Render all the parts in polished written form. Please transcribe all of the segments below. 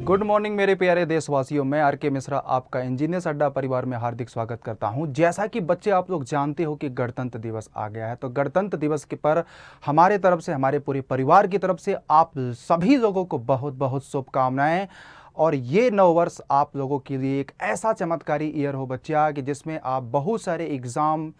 Good morning मेरे प्यारे देशवासियों। मैं आर के मिश्रा आपका इंजीनियर्स अड्डा परिवार में हार्दिक स्वागत करता हूं। जैसा कि बच्चे आप लोग जानते हो कि गणतंत्र दिवस आ गया है, तो गणतंत्र दिवस के पर हमारे तरफ से, हमारे पूरे परिवार की तरफ से आप सभी लोगों को बहुत बहुत शुभकामनाएं। और ये नव वर्ष आप लोगों के लिए एक ऐसा चमत्कारी ईयर हो बच्चा कि जिसमें आप बहुत सारे एग्ज़ाम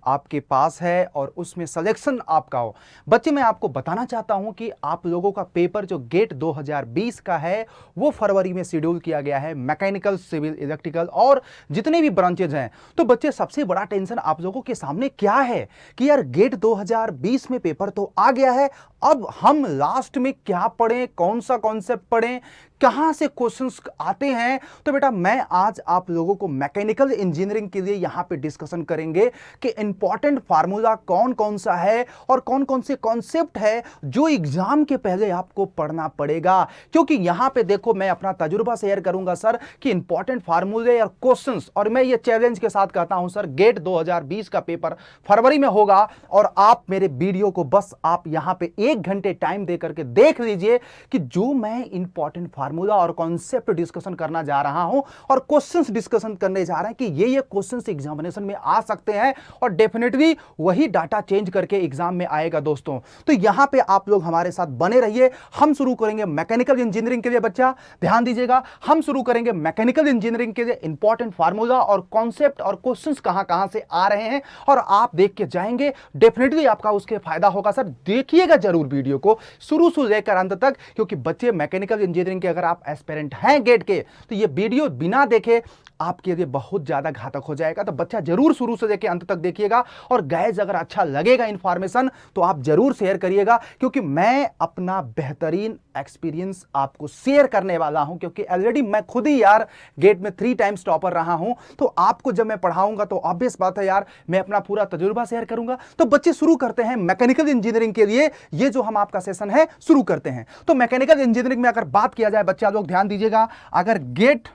आपके पास है और उसमें सिलेक्शन आपका हो। बच्चे मैं आपको बताना चाहता हूं कि आप लोगों का पेपर जो गेट 2020 का है वो फरवरी में शेड्यूल किया गया है। मैकेनिकल, सिविल, इलेक्ट्रिकल और जितने भी ब्रांचेज हैं। तो बच्चे सबसे बड़ा टेंशन आप लोगों के सामने क्या है कि यार गेट 2020 में पेपर तो आ गया है, अब हम लास्ट में क्या पढ़ें, कौन सा कॉन्सेप्ट पढ़ें, कहां से क्वेश्चंस आते हैं। तो बेटा मैं आज आप लोगों को मैकेनिकल इंजीनियरिंग के लिए यहां पे डिस्कशन करेंगे कि इंपॉर्टेंट फार्मूला कौन कौन सा है और कौन कौन से कॉन्सेप्ट है जो एग्जाम के पहले आपको पढ़ना पड़ेगा। क्योंकि यहां पे देखो मैं अपना तजुर्बा शेयर करूंगा सर कि इंपॉर्टेंट फार्मूले और क्वेश्चंस, और मैं ये चैलेंज के साथ कहता हूं सर गेट 2020 का पेपर फरवरी में होगा और आप मेरे वीडियो को बस आप यहां पे 1 घंटे टाइम दे करके देख लीजिए कि जो मैं इंपॉर्टेंट फार्मूला और कॉन्सेप्ट डिस्कशन करना जा रहा हूं और क्वेश्चंस डिस्कशन करने जा रहे हैं कि ये क्वेश्चंस एग्जामिनेशन में आ सकते हैं और डेफिनेटली वही डाटा चेंज करके एग्जाम में आएगा दोस्तों। तो यहां पे आप लोग हमारे साथ बने रहिए। हम शुरू करेंगे मैकेनिकल इंजीनियरिंग के लिए। बच्चा ध्यान दीजिएगा, हम शुरू करेंगे मैकेनिकल इंजीनियरिंग के लिए इंपॉर्टेंट फार्मूला और कॉन्सेप्ट और क्वेश्चंस कहां से आ रहे हैं और आप देख के जाएंगे, डेफिनेटली आपका उसके फायदा होगा। सर देखिएगा जरूर वीडियो को शुरू से लेकर अंत तक, क्योंकि बच्चे मैकेनिकल इंजीनियरिंग के अगर आप एस्पिरेंट हैं गेट के तो ये वीडियो बिना देखे आपके लिए बहुत ज्यादा घातक हो जाएगा। तो बच्चा जरूर शुरू से लेकर अंत तक देखिएगा और गाइस अगर अच्छा लगेगा इंफॉर्मेशन तो आप जरूर शेयर करिएगा, क्योंकि मैं अपना बेहतरीन एक्सपीरियंस आपको शेयर करने वाला हूं। क्योंकि ऑलरेडी मैं खुद ही यार गेट में 3 टाइम्स टॉपर रहा हूं, तो आपको जब मैं पढ़ाऊंगा तो ऑब्वियस बात है यार मैं अपना पूरा तजुर्बा शेयर करूंगा। तो बच्चे शुरू करते हैं मैकेनिकल इंजीनियरिंग के लिए ये जो हम आपका सेशन है शुरू करते हैं। तो मैकेनिकल इंजीनियरिंग में अगर बात किया जाए बच्चा लोग ध्यान दीजिएगा, अगर गेट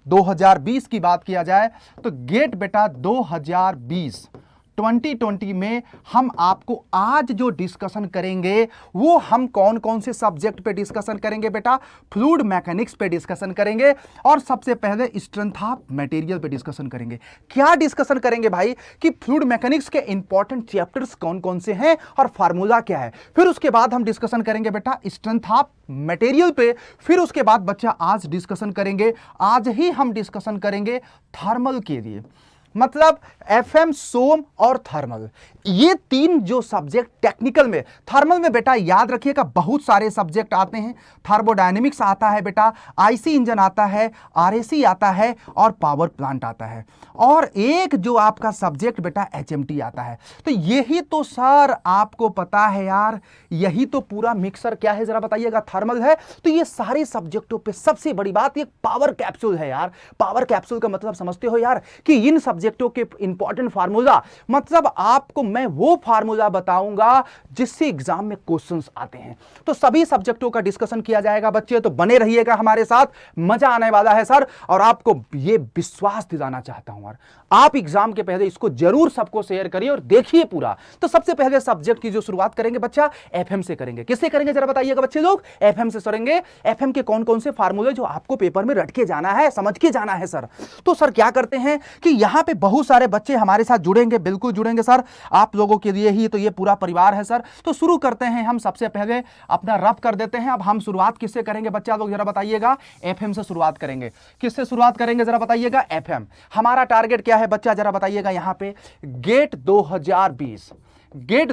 2020 की बात किया जाए तो गेट बेटा 2020 में हम आपको आज जो डिस्कशन करेंगे वो हम कौन कौन से सब्जेक्ट पे डिस्कशन करेंगे बेटा, फ्लूइड मैकेनिक्स पे डिस्कशन करेंगे और सबसे पहले स्ट्रेंथ ऑफ मटेरियल पे डिस्कशन करेंगे। क्या डिस्कशन करेंगे भाई कि फ्लूइड मैकेनिक्स के इंपॉर्टेंट चैप्टर्स कौन कौन से हैं और फार्मूला क्या है। फिर उसके बाद हम डिस्कशन करेंगे बेटा स्ट्रेंथ ऑफ मटेरियल पे। फिर उसके बाद बच्चा आज डिस्कशन करेंगे, आज ही हम डिस्कशन करेंगे थर्मल के लिए, मतलब एफएम, सोम और थर्मल। ये 3 जो सब्जेक्ट टेक्निकल में, थर्मल में बेटा याद रखिएगा बहुत सारे सब्जेक्ट आते हैं। थर्मोडायनेमिक्स आता है बेटा, आईसी इंजन आता है, आरएसी आता है और पावर प्लांट आता है, और एक जो आपका सब्जेक्ट बेटा एचएमटी आता है। तो यही तो सर आपको पता है यार, यही तो पूरा मिक्सर क्या है जरा बताइएगा, थर्मल है। तो ये सारे सब्जेक्टों पे सबसे बड़ी बात ये पावर कैप्सूल है यार। पावर कैप्सूल का मतलब समझते हो यार कि इन सब्जेक्टों के इंपॉर्टेंट फार्मूला, मतलब आपको मैं वो फार्मूला बताऊंगा जिससे एग्जाम में क्वेश्चंस आते हैं। तो सभी सब्जेक्टों का डिस्कशन किया जाएगा बच्चे, तो बने रहिएगा हमारे साथ, मजा आने वाला है सर। और आपको ये विश्वास दिलाना चाहता हूं यार, आप एग्जाम के पहले इसको जरूर सबको शेयर करिए और देखिए पूरा। तो सबसे पहले सब्जेक्ट की जो शुरुआत करेंगे बच्चा एफएम से करेंगे। किससे करेंगे जरा बताइएगा बच्चे लोग, एफएम से करेंगे। एफएम के कौन कौन से फार्मूले जो आपको पेपर में रट के जाना है, समझ के जाना है सर। तो सर क्या करते हैं कि यहां पे बहुत सारे बच्चे हमारे साथ जुड़ेंगे, बिल्कुल जुड़ेंगे सर, आप लोगों के लिए ही तो ये पूरा परिवार है सर। तो शुरू करते हैं हम, सबसे पहले अपना रफ कर देते हैं। अब हम शुरुआत किससे करेंगे बच्चा लोग जरा बताइएगा, एफएम से शुरुआत करेंगे। किससे शुरुआत करेंगे जरा बताइएगा, एफएम। हमारा टारगेट क्या है बच्चा जरा बताइएगा, यहां पे गेट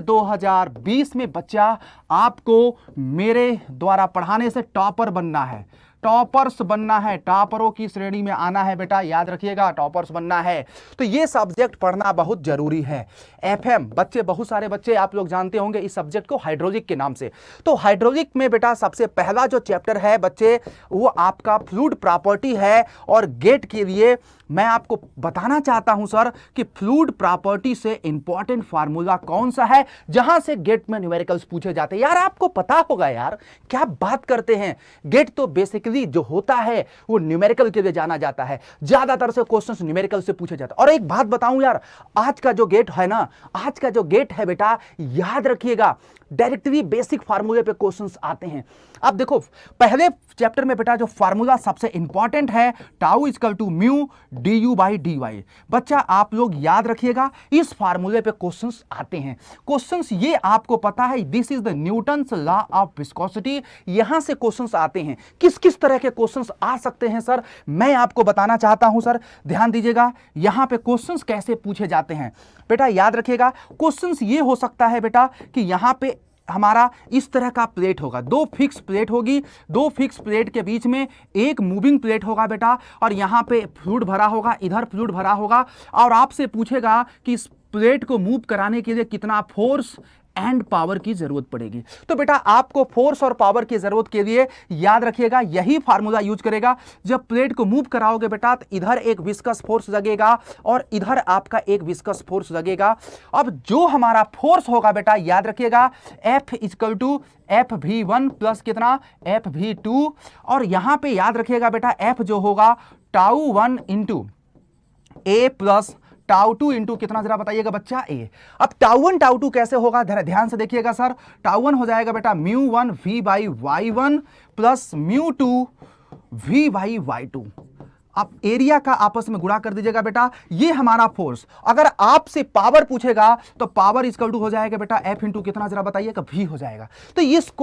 2020 में बच्चा आपको मेरे द्वारा पढ़ाने से टॉपर बनना है, टॉपर्स बनना है, टॉपरों की श्रेणी में आना है बेटा, याद रखिएगा टॉपर्स बनना है। तो ये सब्जेक्ट पढ़ना बहुत जरूरी है। एफएम बच्चे, बहुत सारे बच्चे आप लोग जानते होंगे इस सब्जेक्ट को हाइड्रोलिक के नाम से। तो हाइड्रोलिक में बेटा सबसे पहला जो चैप्टर है बच्चे वो आपका फ्लूइड प्रॉपर्टी है। और गेट के लिए मैं आपको बताना चाहता हूं सर कि फ्लूइड प्रॉपर्टी से इंपॉर्टेंट फार्मूला कौन सा है जहां से गेट में न्यूमेरिकल्स पूछे जाते हैं। यार आपको पता होगा यार, क्या बात करते हैं, गेट तो बेसिकली जो होता है वो न्यूमेरिकल के लिए जाना जाता है, ज्यादातर से क्वेश्चंस न्यूमेरिकल से पूछे जाते हैं। और एक बात बताऊं यार, आज का जो गेट है ना, आज का जो गेट है बेटा याद रखिएगा डायरेक्टली बेसिक फार्मूले पे क्वेश्चंस आते हैं। अब देखो पहले चैप्टर में बेटा जो फार्मूला सबसे इंपॉर्टेंट है tau equal to mu D U by D Y. बच्चा आप लोग याद रखिएगा इस फार्मूले पे क्वेश्चंस आते हैं। क्वेश्चंस ये आपको पता है this is the Newton's law of viscosity, यहां से क्वेश्चंस आते हैं। किस किस तरह के क्वेश्चंस आ सकते हैं सर, मैं आपको बताना चाहता हूं सर। ध्यान दीजिएगा यहां पे क्वेश्चंस कैसे पूछे जाते हैं बेटा, याद रखिएगा। क्वेश्चंस ये हो सकता है बेटा कि यहां पे हमारा इस तरह का प्लेट होगा, दो फिक्स प्लेट होगी, दो फिक्स प्लेट के बीच में एक मूविंग प्लेट होगा बेटा, और यहाँ पे फ्लूइड भरा होगा, इधर फ्लूइड भरा होगा, और आपसे पूछेगा कि इस प्लेट को मूव कराने के लिए कितना फोर्स एंड पावर की जरूरत पड़ेगी। तो बेटा आपको फोर्स और पावर की जरूरत के लिए याद रखिएगा यही फार्मूला यूज करेगा। जब प्लेट को मूव कराओगे बेटा तो इधर एक विस्कस फोर्स लगेगा और इधर आपका एक विस्कस फोर्स लगेगा। अब जो हमारा फोर्स होगा बेटा याद रखिएगा F equal to FV1 plus कितना FV2, और यहां पे याद रखिएगा बेटा F जो होगा tau 1 into A plus tau 2 into कितना जरा बताइएगा बच्चा ए। अब टाउ 1 टाउ 2 कैसे होगा ध्यान से देखिएगा सर। टाउ 1 हो जाएगा बेटा mu 1 V by Y1 plus mu 2 V by Y2। आप एरिया का आपस में गुणा कर दीजिएगा बेटा, ये हमारा फोर्स। अगर आपसे पावर पूछेगा तो पावर इक्वल टू हो जाएगा बेटा F इंटू कितना जरा बताइएगा V हो जाएगा। तो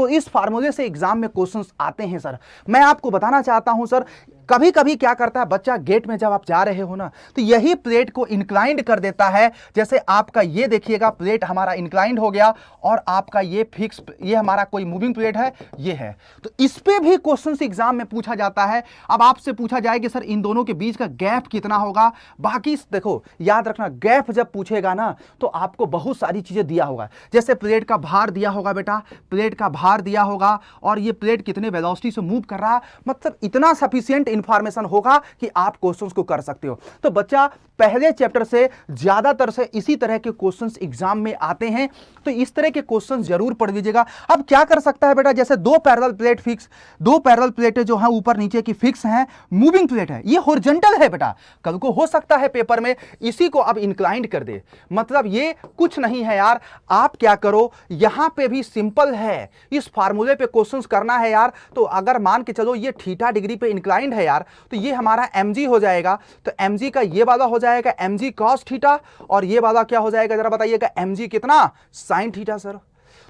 इस फार्मूले से एग्जाम में क्वेश्चंस आते हैं सर। मैं आपको बताना चाहता हूं सर कभी कभी क्या करता है बच्चा गेट में जब आप जा रहे हो ना तो यही प्लेट को इंक्लाइंड कर देता है। जैसे आपका ये देखिएगा प्लेट हमारा इंक्लाइंड हो गया और आपका ये फिक्स, ये हमारा कोई मूविंग प्लेट है ये है, तो इस पे भी क्वेश्चंस एग्जाम में पूछा जाता है। अब आपसे पूछा जाए कि सर इन दोनों के बीच का गैप कितना होगा। बाकी देखो याद रखना गैप जब पूछेगा ना तो आपको बहुत सारी चीजें दिया होगा, जैसे प्लेट का भार दिया होगा बेटा, प्लेट का भार दिया होगा और ये प्लेट कितने वेलोसिटी से मूव कर रहा, मतलब इतना सफिशिएंट इंफॉर्मेशन होगा कि आप क्वेश्चंस को कर सकते हो। तो बच्चा पहले चैप्टर से ज्यादातर से इसी तरह के क्वेश्चंस एग्जाम में आते हैं, तो इस तरह के क्वेश्चंस जरूर पढ़ लीजिएगा। अब क्या कर सकता है बेटा, जैसे दो पैरेलल प्लेट फिक्स, दो पैरेलल प्लेटें जो हैं ऊपर नीचे की फिक्स हैं, मूविंग प्लेट है, ये हॉरिजॉन्टल है बेटा। कल को हो सकता है पेपर में इसी को अब इंक्लाइंड कर दे, मतलब ये कुछ नहीं है यार। आप क्या करो यहां पे भी सिंपल है, इस फार्मूले पे क्वेश्चंस करना है यार। तो अगर मान के चलो ये थीटा डिग्री पे इंक्लाइंड है यार, तो ये हमारा mg हो जाएगा, तो mg का ये वाला हो जाएगा mg cos थीटा, और ये वाला क्या हो जाएगा जरा बताइएगा mg कितना sin थीटा सर।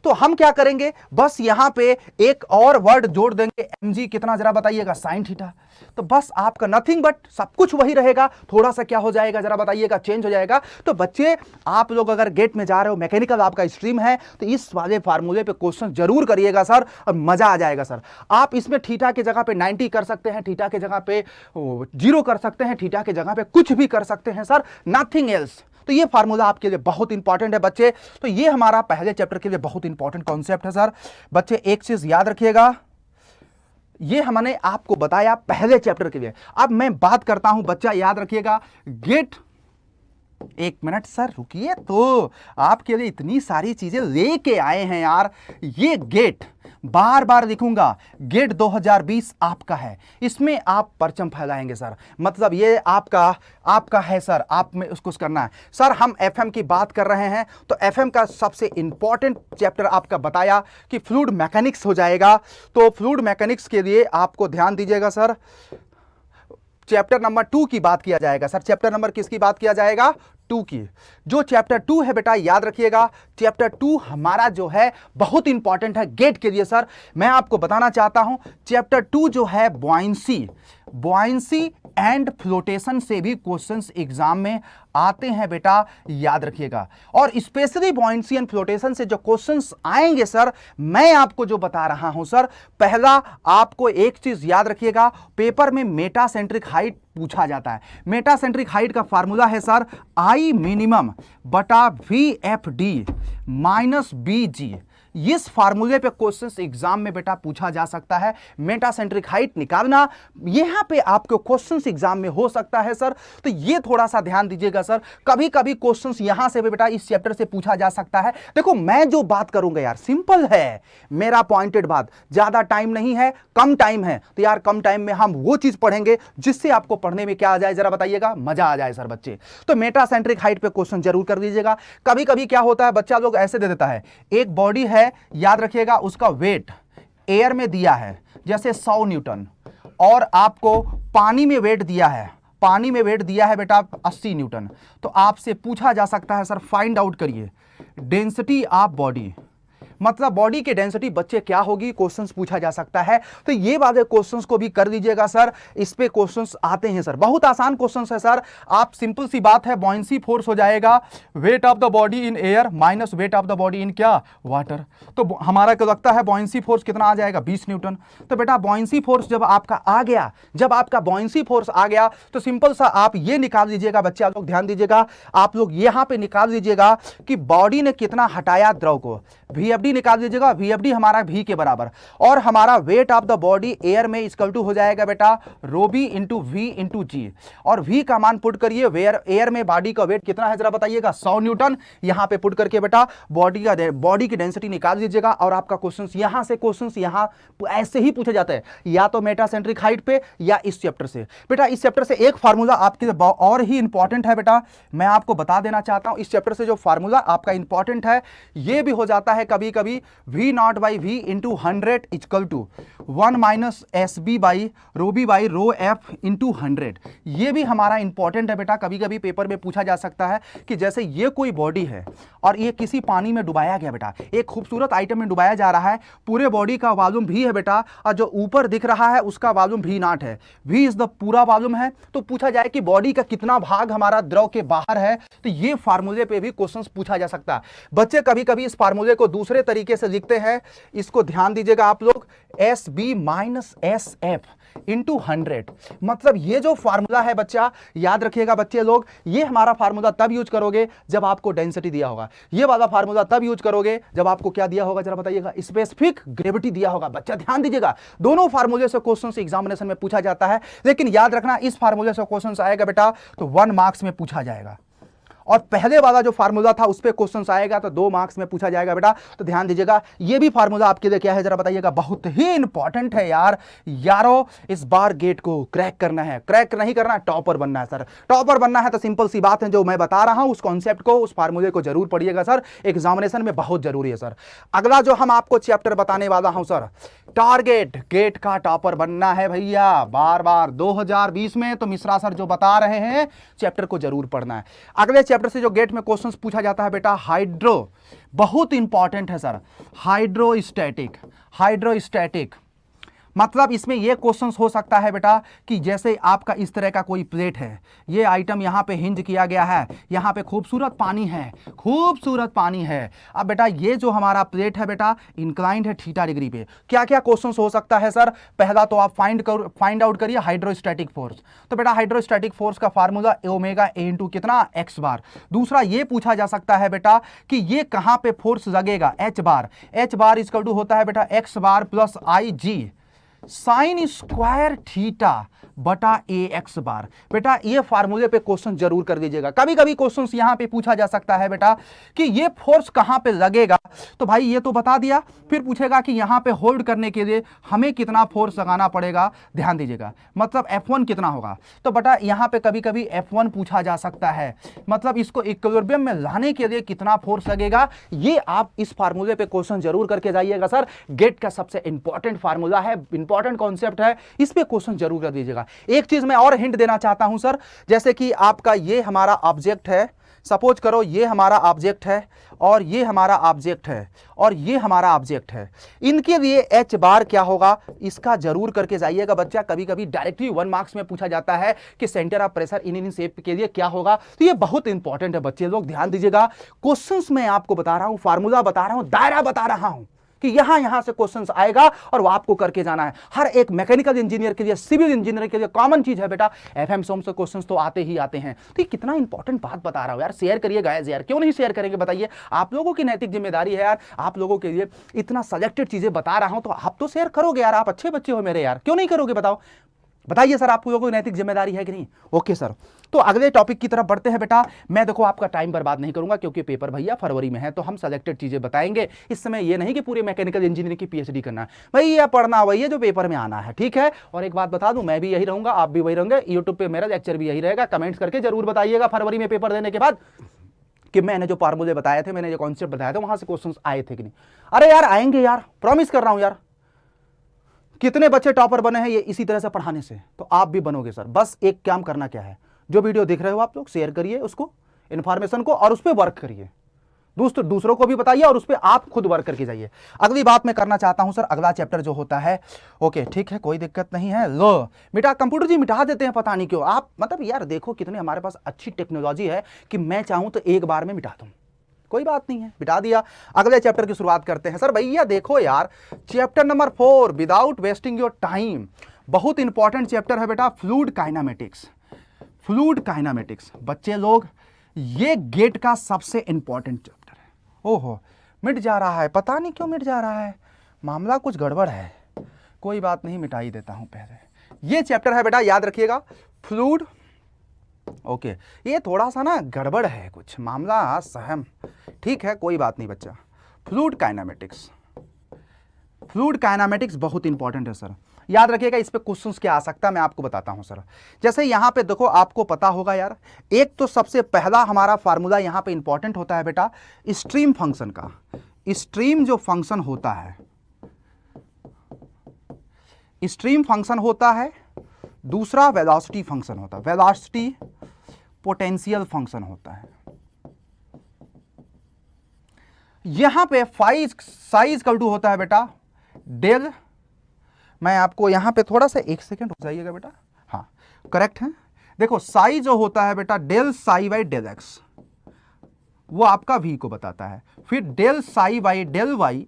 तो हम क्या करेंगे बस यहां पे एक और वर्ड जोड़ देंगे mg कितना जरा बताइएगा sin थीटा। तो बस आपका नथिंग बट सब कुछ वही रहेगा, थोड़ा सा क्या हो जाएगा जरा बताइएगा चेंज हो जाएगा। तो बच्चे आप लोग अगर गेट में जा रहे हो, मैकेनिकल आपका स्ट्रीम है, तो इस वाले फार्मूले पे क्वेश्चन जरूर करिएगा सर, और मजा आ जाएगा सर। आप इसमें थीटा के जगह पे 90 कर सकते हैं, थीटा के जगह पे 0 कर सकते हैं, थीटा के जगह पे कुछ भी कर सकते हैं सर, नथिंग एल्स। तो ये फार्मूला आपके लिए बहुत इंपॉर्टेंट है बच्चे। तो ये हमारा पहले चैप्टर के लिए बहुत इंपॉर्टेंट कॉन्सेप्ट है सर। बच्चे एक चीज याद रखिएगा, ये हमने आपको बताया पहले चैप्टर के लिए। अब मैं बात करता हूं बच्चा याद रखिएगा गेट, एक मिनट सर रुकिए, तो आपके लिए इतनी सारी चीजें लेके आए हैं यार। ये गेट बार बार लिखूंगा, गेट 2020 आपका है, इसमें आप परचम फैलाएंगे सर, मतलब ये आपका है सर, आप में उसको करना है सर। हम एफएम की बात कर रहे हैं, तो एफएम का सबसे इंपॉर्टेंट चैप्टर आपका बताया कि फ्लूइड मैकेनिक्स हो जाएगा। तो फ्लूइड मैकेनिक्स के लिए आपको ध्यान दीजिएगा सर, चैप्टर नंबर 2 की बात किया जाएगा सर। चैप्टर नंबर किसकी बात किया जाएगा, 2 की। जो चैप्टर 2 है बेटा याद रखिएगा, चैप्टर 2 हमारा जो है बहुत इंपॉर्टेंट है गेट के लिए सर। मैं आपको बताना चाहता हूं चैप्टर 2 जो है बॉयंसी एंड फ्लोटेशन से भी क्वेश्चंस एग्जाम में आते हैं बेटा, याद रखिएगा। और स्पेशली बॉयंसी एंड फ्लोटेशन से जो क्वेश्चंस आएंगे सर, मैं आपको जो बता रहा हूं सर, पहला आपको एक चीज याद रखिएगा, पेपर में मेटासेंट्रिक हाइट पूछा जाता है। मेटासेंट्रिक हाइट का फार्मूला है सर I मिनिमम बटा VFD माइनस BG। इस फार्मूले पे क्वेश्चंस एग्जाम में बेटा पूछा जा सकता है। मेटासेंट्रिक हाइट निकालना यहां पे आपको क्वेश्चंस एग्जाम में हो सकता है सर, तो ये थोड़ा सा ध्यान दीजिएगा सर। कभी कभी क्वेश्चंस यहां से भी बेटा इस चैप्टर से पूछा जा सकता है। देखो मैं जो बात करूंगा यार सिंपल है, मेरा पॉइंटेड बात, ज्यादा टाइम नहीं है, कम टाइम है, तो यार कम टाइम में हम वो चीज पढ़ेंगे जिससे आपको पढ़ने में क्या आ जाए जरा बताइएगा, मजा आ जाए सर बच्चे। तो मेटासेंट्रिक हाइट पे क्वेश्चन जरूर कर दीजिएगा। कभी कभी क्या होता है बच्चा लोग ऐसे दे देता है, एक बॉडी है है, याद रखिएगा उसका वेट एयर में दिया है जैसे 100 न्यूटन, और आपको पानी में वेट दिया है, पानी में वेट दिया है बेटा 80 न्यूटन, तो आपसे पूछा जा सकता है सर फाइंड आउट करिए डेंसिटी ऑफ बॉडी, मतलब बॉडी की डेंसिटी बच्चे क्या होगी, क्वेश्चंस पूछा जा सकता है। तो ये वाले क्वेश्चंस को भी कर दीजिएगा सर, इस पे क्वेश्चंस आते हैं सर, बहुत आसान क्वेश्चंस है सर। आप सिंपल सी बात है, बॉयंसी फोर्स हो जाएगा weight of the body in air minus weight of the body in क्या, वाटर। तो हमारा क्या लगता है बॉयंसी फोर्स कितना आ जाएगा, 20 न्यूटन। तो बेटा बॉयंसी फोर्स जब आपका आ गया, जब आपका बॉयंसी फोर्स आ गया तो सिंपल सा आप ये निकाल दीजिएगा बच्चे, आप लोग ध्यान दीजिएगा, आप लोग यहां पे निकाल दीजिएगा कि बॉडी ने कितना हटाया द्रव को, VFD निकाल दीजिएगा, VFD हमारा V के बराबर, और हमारा weight of the body air में इक्वल टू हो जाएगा बेटा रो बी इंटू वी इंटू जी, और V का मान पुट करिए, एयर में बॉडी का वेट कितना है जरा बताइएगा, 100 न्यूटन। यहां पे पुट करके बेटा बॉडी की डेंसिटी निकाल दीजिएगा, और आपका क्वेश्चन यहां से क्वेश्चन यहां ऐसे ही पूछे जाते हैं, या तो मेटासेंट्रिक हाइट पे या इस चैप्टर से। बेटा इस चैप्टर से एक फार्मूला आपके और ही इंपॉर्टेंट है बेटा, मैं आपको बता देना चाहता हूं, इस चैप्टर से जो फार्मूला आपका इंपॉर्टेंट है ये भी हो जाता है कभी कभी, V naught by V into 100 equal to 1 minus SB by rho B by rho F into 100। ये भी हमारा इंपॉर्टेंट है बेटा, कभी कभी पेपर में पूछा जा सकता है कि जैसे ये कोई बॉडी है और ये किसी पानी में डुबाया गया बेटा, एक खूबसूरत आइटम में डुबाया जा रहा है, पूरे बॉडी का वॉल्यूम V है बेटा, और जो ऊपर दिख रहा है उसका वॉल्यूम V नॉट है, V इज द पूरा वॉल्यूम है। तो पूछा जाए कि बॉडी का कितना भाग हमारा द्रव के बाहर है, तो ये फार्मूले पे भी क्वेश्चंस पूछा जा सकता है। बच्चे कभी कभी इस फार्मूले को दूसरे तरीके से लिखते हैं, इसको ध्यान दीजिएगा आप लोग, SB माइनस SF इंटू 100, मतलब ये जो फार्मूला है बच्चा, याद रखिएगा बच्चे लोग, ये हमारा फार्मूला तब यूज करोगे जब आपको डेंसिटी दिया होगा, ये वाला फार्मूला तब यूज करोगे जब आपको क्या दिया होगा जरा बताइएगा, स्पेसिफिक ग्रेविटी दिया होगा। बच्चा ध्यान दीजिएगा, दोनों फार्मूले से क्वेश्चन एग्जामिनेशन में पूछा जाता है, लेकिन याद रखना इस फार्मूले से क्वेश्चन आएगा बेटा तो 1 मार्क्स में पूछा जाएगा, और पहले वाला जो फार्मूला था उस पे क्वेश्चन आएगा तो 2 मार्क्स में पूछा जाएगा बेटा। तो ध्यान दीजिएगा, ये भी फार्मूला आपके लिए क्या है जरा बताइएगा, बहुत ही इंपॉर्टेंट है यार। यारो इस बार गेट को क्रैक करना है, क्रैक नहीं करना, टॉपर बनना है सर। टॉपर बनना है तो सिंपल सी बात है, जो मैं बता रहा हूं उस कॉन्सेप्ट को, उस फार्मूले को जरूर पढ़िएगा सर, एग्जामिनेशन में बहुत जरूरी है सर। अगला जो हम आपको चैप्टर बताने वाला हूं सर, टारगेट, गेट का टॉपर बनना है भैया बार बार 2020 में, तो मिश्रा सर जो बता रहे हैं चैप्टर को जरूर पढ़ना है। अगले चैप्टर से जो गेट में क्वेश्चंस पूछा जाता है बेटा, हाइड्रो, बहुत इंपॉर्टेंट है सर, हाइड्रोस्टैटिक, हाइड्रोस्टैटिक मतलब इसमें यह क्वेश्चन हो सकता है बेटा कि जैसे आपका इस तरह का कोई प्लेट है, ये आइटम यहाँ पे हिंज किया गया है, यहाँ पे खूबसूरत पानी है, खूबसूरत पानी है। अब बेटा ये जो हमारा प्लेट है बेटा इंक्लाइंड है थीटा डिग्री पे, क्या क्या क्वेश्चन हो सकता है सर, पहला तो आप फाइंड आउट करिए हाइड्रोस्टैटिक फोर्स। तो बेटा हाइड्रोस्टैटिक फोर्स का फार्मूला ओमेगा ए इंटू कितना, एक्स बार। दूसरा ये पूछा जा सकता है बेटा कि ये कहाँ पे फोर्स लगेगा, H bar, H bar equal to होता है बेटा X bar plus I G sine square theta बटा ए एक्स बार। बेटा ये फार्मूले पे क्वेश्चन जरूर कर दीजिएगा, कभी कभी क्वेश्चन यहां पे पूछा जा सकता है बेटा कि ये फोर्स कहां पे लगेगा, तो भाई ये तो बता दिया, फिर पूछेगा कि यहां पे होल्ड करने के लिए हमें कितना फोर्स लगाना पड़ेगा, ध्यान दीजिएगा, मतलब F1 कितना होगा। तो बेटा यहां पे कभी कभी F1 पूछा जा सकता है, मतलब इसको इक्विलिब्रियम में लाने के लिए कितना फोर्स लगेगा, ये आप इस फार्मूले पे क्वेश्चन जरूर करके जाइएगा सर। गेट का सबसे इंपॉर्टेंट फार्मूला है, इंपॉर्टेंट कॉन्सेप्ट है, इस पे क्वेश्चन जरूर कर दीजिएगा। एक चीज मैं और हिंट देना चाहता हूं सर, जैसे कि आपका ये हमारा ऑब्जेक्ट है, सपोज करो ये हमारा ऑब्जेक्ट है और ये हमारा ऑब्जेक्ट है और ये हमारा ऑब्जेक्ट है, इनके लिए एच बार क्या होगा, इसका जरूर करके जाइएगा बच्चा। कभी कभी डायरेक्टली 1 मार्क्स में पूछा जाता है कि centre of pressure in shape के लिए क्या होगा, तो ये बहुत इंपॉर्टेंट है बच्चे लोग, ध्यान दीजिएगा। क्वेश्चंस मैं आपको बता रहा हूं, फार्मूला बता रहा हूं, दायरा बता रहा हूं कि यहां से क्वेश्चंस आएगा और वो आपको करके जाना है। हर एक मैकेनिकल इंजीनियर के लिए, सिविल इंजीनियर के लिए कॉमन चीज है बेटा, एफएम सोम से क्वेश्चंस तो आते ही आते हैं। तो ये कितना इंपॉर्टेंट बात बता रहा हूं यार, शेयर करिए गाइस यार, क्यों नहीं शेयर करेंगे बताइए, आप लोगों की नैतिक जिम्मेदारी है यार, आप लोगों के लिए इतना सेलेक्टेड चीजें बता रहा हूं तो आप तो शेयर करोगे यार, आप अच्छे बच्चे हो मेरे यार, क्यों नहीं करोगे बताओ, बताइए सर, आप लोगों की नैतिक जिम्मेदारी है कि नहीं। ओके सर, तो अगले टॉपिक की तरफ बढ़ते हैं बेटा। मैं देखो आपका टाइम बर्बाद नहीं करूंगा क्योंकि पेपर भैया फरवरी में है, तो हम सेलेक्टेड चीजें बताएंगे। इस समय ये नहीं कि पूरे मैकेनिकल इंजीनियरिंग की पीएचडी करना है भैया, पढ़ना वही है जो पेपर में आना है, ठीक है। और एक बात बता दूं, मैं भी यही रहूंगा, आप भी वही रहेंगे, यूट्यूब पे मेरा लेक्चर भी यही रहेगा, कमेंट्स करके जरूर बताइएगा फरवरी में पेपर देने के बाद, कि मैंने जो फार्मूले बताए थे, मैंने जो कॉन्सेप्ट बताया था, वहां से क्वेश्चंस आए थे कि नहीं। अरे यार आएंगे यार, प्रॉमिस कर रहा हूं यार। कितने बच्चे टॉपर बने हैं ये इसी तरह से पढ़ाने से, तो आप भी बनोगे सर। बस एक काम करना क्या है, जो वीडियो देख रहे हो आप लोग शेयर करिए उसको, इन्फॉर्मेशन को, और उस पर वर्क करिए। दूसरों को भी बताइए और उस पर आप खुद वर्क करके जाइए। अगली बात मैं करना चाहता हूं सर, अगला चैप्टर जो होता है, ओके ठीक है, कोई दिक्कत नहीं है। लो मिटा, कंप्यूटर जी मिटा देते हैं, पता नहीं क्यों आप, मतलब यार देखो कितने हमारे पास अच्छी टेक्नोलॉजी है कि मैं चाहूं तो एक बार में मिटा दूं, कोई बात नहीं है, मिटा दिया। अगले चैप्टर की शुरुआत करते हैं सर। भैया देखो यार, chapter number 4 without wasting your time, बहुत इंपॉर्टेंट चैप्टर है बेटा, फ्लूइड काइनेमेटिक्स। फ्लूइड काइनेमेटिक्स बच्चे लोग, ये गेट का सबसे इंपॉर्टेंट चैप्टर है। ओहो मिट जा रहा है, पता नहीं क्यों मिट जा रहा है, मामला कुछ गड़बड़ है। कोई बात नहीं, मिटा ही देता हूं पहले। ये चैप्टर है बेटा, याद रखिएगा, फ्लूइड, ओके ये थोड़ा सा ना गड़बड़ है, कुछ मामला सहम, ठीक है कोई बात नहीं बच्चा। फ्लूइड काइनेमेटिक्स, फ्लूइड काइनेमेटिक्स बहुत इंपॉर्टेंट है सर, याद रखिएगा। इस पे क्वेश्चंस क्या आ सकता है मैं आपको बताता हूं सर। जैसे यहां पे देखो, आपको पता होगा यार, एक तो सबसे पहला हमारा फार्मूला यहां पे इंपॉर्टेंट होता है बेटा, स्ट्रीम फंक्शन का। स्ट्रीम जो फंक्शन होता है, स्ट्रीम फंक्शन होता है, दूसरा वेलोसिटी फंक्शन होता है, वेलोसिटी पोटेंशियल फंक्शन होता है। यहां पे साइज इक्वल टू होता है बेटा डेल, मैं आपको यहां पे थोड़ा सा एक सेकेंड हो जाइएगा बेटा, हाँ करेक्ट है। देखो साइज जो होता है बेटा del psi by del X, वो आपका v को बताता है। फिर del psi by del Y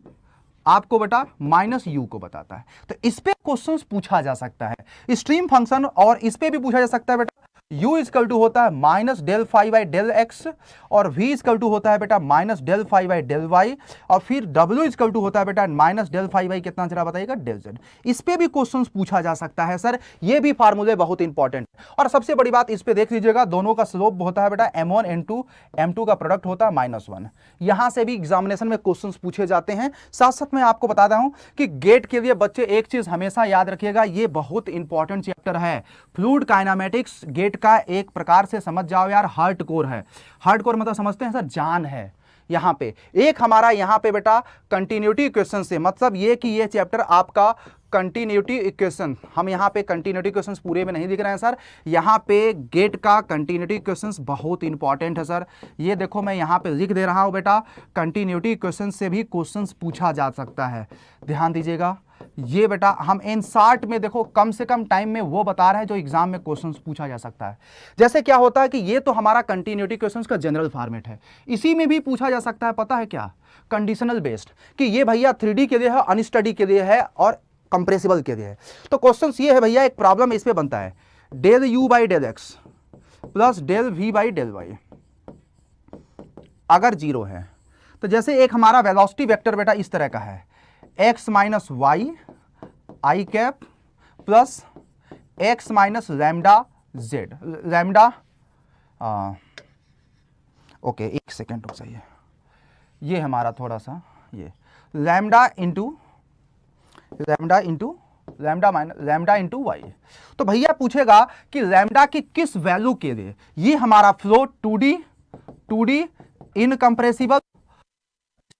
आपको बेटा माइनस यू को बताता है। तो इस पे क्वेश्चंस पूछा जा सकता है, स्ट्रीम फंक्शन, और इस पे भी पूछा जा सकता है बेटा, u इजकल टू होता है minus del phi by del X, और v इजकल टू होता है बेटा minus del phi by del Y, और फिर w इजकल टू होता है बेटा माइनस डेल फाई बाई कितना जरा बताइएगा डेल z। इस पे भी क्वेश्चंस पूछा जा सकता है सर, ये भी फार्मूले बहुत इंपॉर्टेंट। और सबसे बड़ी बात इस पे देख लीजिएगा, दोनों का स्लोप होता है बेटा m1 n2, m2 का प्रोडक्ट होता है -1। यहां से भी एग्जामिनेशन में क्वेश्चंस पूछे जाते हैं। साथ साथ मैं आपको बता रहा हूं कि गेट के लिए बच्चे एक चीज हमेशा याद रखिएगा, ये बहुत इंपॉर्टेंट चैप्टर है फ्लूइड काइनेमेटिक्स। गेट का एक प्रकार से समझ जाओ यार, हार्ड कोर है। हार्ड कोर मतलब समझते हैं सर, जान है। यहां पे एक हमारा यहां पे बेटा कंटिन्यूटी इक्वेशन से, मतलब ये कि ये चैप्टर आपका कंटिन्यूटी इक्वेशन, हम यहां पे कंटिन्यूटी इक्वेशंस पूरे में नहीं लिख रहे हैं सर, यहां पे गेट का कंटिन्यूटी इक्वेशंस बहुत इंपॉर्टेंट है सर। ये देखो मैं यहां पे लिख दे रहा हूं बेटा, कंटिन्यूटी इक्वेशन से भी क्वेश्चंस पूछा जा सकता है, ध्यान दीजिएगा। ये बेटा हम इन शॉर्ट में देखो कम से कम टाइम में वो बता रहे हैं जो एग्जाम में क्वेश्चंस पूछा जा सकता है। जैसे क्या होता है कि ये तो हमारा कंटिन्यूटी क्वेश्चंस का जनरल फॉर्मेट है, इसी में भी पूछा जा सकता है, पता है क्या, कंडीशनल बेस्ड, कि ये भैया 3D के लिए है, अनस्टडी के लिए है, और कंप्रेसिबल के लिए है। तो क्वेश्चंस ये है भैया, एक प्रॉब्लम इस पे बनता है, del U by del X plus del V by del Y अगर 0 है, तो जैसे एक हमारा वेलोसिटी वेक्टर बेटा इस तरह का है, x minus y i cap plus x minus lambda z, lambda, okay एक सेकेंड रुक जाइए, ये हमारा थोड़ा सा, ये lambda into lambda into y. तो भैया पूछेगा कि लैम्डा की किस वैल्यू के लिए ये हमारा फ्लो 2D इनकंप्रेसिबल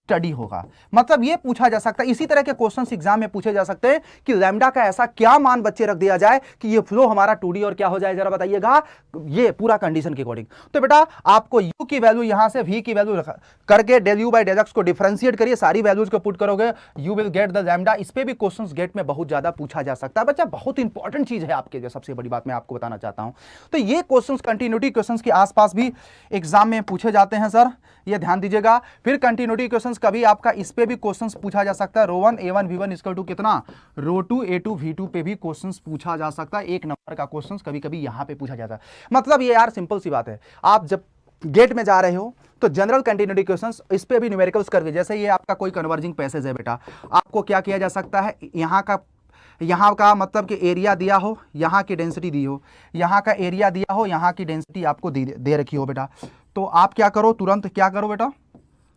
स्टडी होगा, मतलब ये पूछा जा सकता है। इसी तरह के क्वेश्चंस एग्जाम में पूछे जा सकते हैं कि लैम्डा का ऐसा क्या मान बच्चे रख दिया जाए कि ये फ्लो हमारा 2D और क्या हो जाए, जरा बताइएगा, ये पूरा कंडीशन के अकॉर्डिंग। तो बेटा आपको u की वैल्यू यहां से v की वैल्यू करके del u by del X को डिफरेंशिएट करिए, सारी वैल्यूज को पुट करोगे, you will get the lambda. इस पे भी क्वेश्चंस गेट में बहुत ज्यादा पूछा जा सकता है बच्चा, बहुत इंपॉर्टेंट चीज है आपके लिए। सबसे बड़ी बात मैं आपको बताना चाहता हूं, तो ये क्वेश्चंस कंटिन्यूटी क्वेश्चंस के आसपास भी एग्जाम में पूछे जाते हैं सर, ये ध्यान दीजिएगा। फिर कंटिन्यूटी क्वेश्चंस कभी आपका इस पे भी क्वेश्चंस पूछा जा सकता है, रो1 a1 v1 इक्वल टू कितना, रो2 a2 v2 पे भी क्वेश्चंस पूछा जा सकता है। एक नंबर का क्वेश्चंस कभी कभी यहां पे पूछा जाता है। मतलब ये यार सिंपल सी बात है, आप जब गेट में जा रहे हो तो जनरल कंटिन्यूटी क्वेश्चंस, इस पे भी न्यूमेरिकल्स करके, जैसे ये आपका कोई कन्वर्जिंग पैसेज है बेटा, आपको क्या किया जा सकता है, यहाँ का मतलब कि एरिया दिया हो, यहाँ की डेंसिटी दी हो, यहाँ का एरिया दिया हो, यहाँ की डेंसिटी आपको दे रखी हो बेटा, तो आप क्या करो, तुरंत क्या करो बेटा,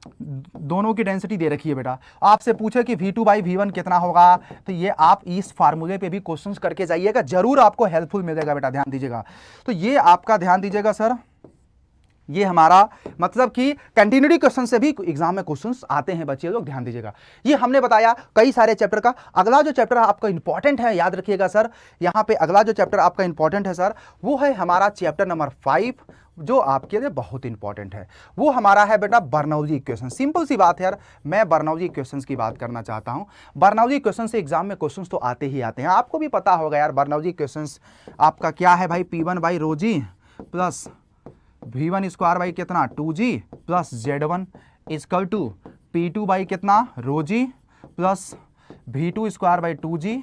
दोनों की डेंसिटी दे रखी है बेटा, आपसे पूछे कि v2 बाई v1 कितना होगा, तो ये आप इस फार्मूले पे भी क्वेश्चंस करके जाइएगा, जरूर आपको हेल्पफुल मिलेगा बेटा, ध्यान दीजिएगा। तो ये आपका ध्यान दीजिएगा सर, ये हमारा मतलब कि कंटिन्यूटी क्वेश्चन से भी एग्जाम में क्वेश्चंस आते हैं बच्चे लोग, ध्यान दीजिएगा। ये हमने बताया कई सारे चैप्टर का। अगला जो चैप्टर आपका इंपॉर्टेंट है, याद रखिएगा सर, यहां पे अगला जो चैप्टर आपका इंपॉर्टेंट है सर, वो है हमारा चैप्टर नंबर 5, जो आपके लिए बहुत इंपॉर्टेंट है। वो हमारा है बेटा बर्नौली इक्वेशन। सिंपल सी बात है यार, मैं बर्नौली इक्वेशंस की बात करना चाहता हूं। बर्नौली इक्वेशन से एग्जाम में क्वेश्चंस तो आते ही आते हैं, आपको भी पता होगा यार। बर्नौली इक्वेशंस आपका क्या है भाई, P1 by rho g plus V1 square by कितना 2G plus Z1 equal to P2 by कितना rho g plus V2 square by 2G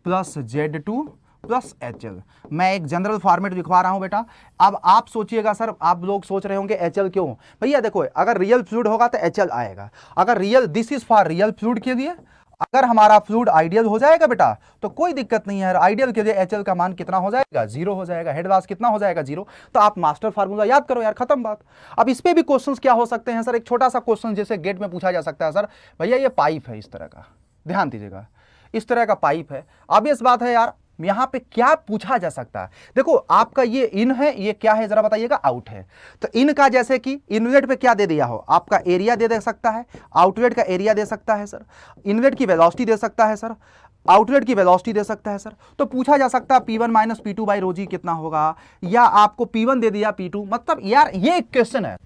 plus Z2 plus HL। मैं एक जनरल फॉर्मेट लिखवा रहा हूं बेटा। अब आप सोचिएगा सर, आप लोग सोच रहे होंगे HL क्यों भैया, देखो अगर रियल फ्लूइड होगा तो HL आएगा। अगर real, this is for real fluid के लिए। अगर हमारा फ्लूइड आइडियल हो जाएगा बेटा तो कोई दिक्कत नहीं है, आइडियल के लिए HL का मान कितना हो जाएगा, 0 हो जाएगा। हेड मास कितना हो जाएगा, 0। तो आप मास्टर फार्मूला याद करो यार, खत्म बात। अब इस पे भी क्वेश्चंस क्या हो सकते हैं सर, एक छोटा सा क्वेश्चन जैसे गेट में पूछा जा सकता है, सर भैया ये पाइप है इस तरह का, ध्यान दीजिएगा, इस तरह का पाइप है। अब इस बात है यार, यहां पे क्या पूछा जा सकता है, देखो आपका ये इन है, ये क्या है जरा बताइएगा, आउट है। तो इन का जैसे कि इनलेट पे क्या दे दिया हो, आपका एरिया दे सकता है, आउटलेट का एरिया दे सकता है सर, इनलेट की वेलोसिटी दे सकता है सर, आउटलेट की वेलोसिटी दे सकता है सर। तो पूछा जा सकता है P1 minus P2 by rho जी कितना होगा, या आपको P1 दे दिया P2, मतलब यार ये एक क्वेश्चन है,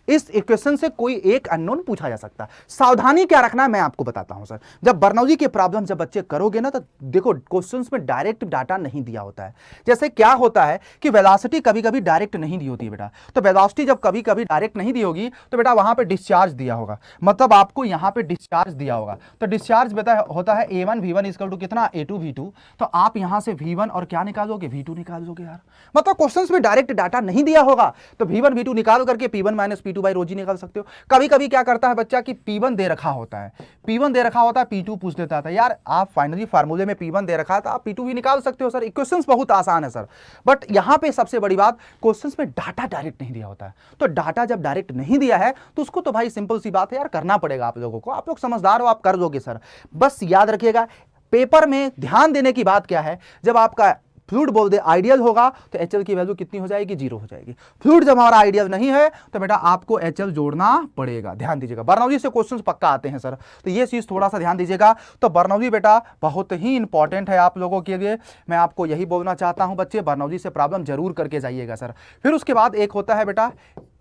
इस इक्वेशन से कोई एक अननोन पूछा जा सकता है। सावधानी क्या रखना है मैं आपको बताता हूं सर। जब बर्नौली के प्रॉब्लम जब बच्चे करोगे ना, तो देखो क्वेश्चंस में डायरेक्ट डाटा नहीं दिया होता है। जैसे क्या होता है कि वेलोसिटी कभी कभी डायरेक्ट नहीं दी होती है बेटा, तो वेलोसिटी जब कभी कभी डायरेक्ट नहीं दी होगी तो बेटा वहां पे डिस्चार्ज दिया होगा, मतलब आपको यहां पे डिस्चार्ज दिया होगा। तो डिस्चार्ज बेटा होता है A1 V1 इक्वल टू कितना A2 V2। तो आप यहां से V1 और क्या निकालोगे, V2 निकालोगे यार। मतलब क्वेश्चंस में डायरेक्ट डाटा नहीं दिया होगा तो V1 V2 निकाल करके P1 minus P2 by rho जी निकाल सकते हो। कभी कभी क्या करता है बच्चा कि P1 दे रखा होता है, P1 दे रखा होता है, P2 पूछ देता था। यार आप फाइनली फार्मूले में P1 दे रखा था, आप P2 भी निकाल सकते हो सर। इक्वेशंस बहुत आसान है सर, बट यहां पे सबसे बड़ी बात, क्वेश्चंस में डाटा डायरेक्ट नहीं दिया होता है। तो डाटा जब डायरेक्ट नहीं दिया है तो उसको तो भाई सिंपल सी बात है यार, करना पड़ेगा आप लोगों को। आप लोग समझदार हो, आप कर दोगे सर। बस याद रखिएगा, पेपर में ध्यान देने की बात क्या है, जब आपका फ्लूइड बोल दे आइडियल होगा तो HL की वैल्यू कितनी हो जाएगी, 0 हो जाएगी। फ्लूइड जब हमारा आइडियल नहीं है तो बेटा आपको HL जोड़ना पड़ेगा, ध्यान दीजिएगा। बर्नौली से क्वेश्चंस पक्का आते हैं सर, तो ये चीज थोड़ा सा ध्यान दीजिएगा। तो बर्नौली बेटा बहुत ही इंपॉर्टेंट है आप लोगों के लिए, मैं आपको यही बोलना चाहता हूं बच्चे, बर्नौली से प्रॉब्लम जरूर करके जाइएगा सर। फिर उसके बाद एक होता है बेटा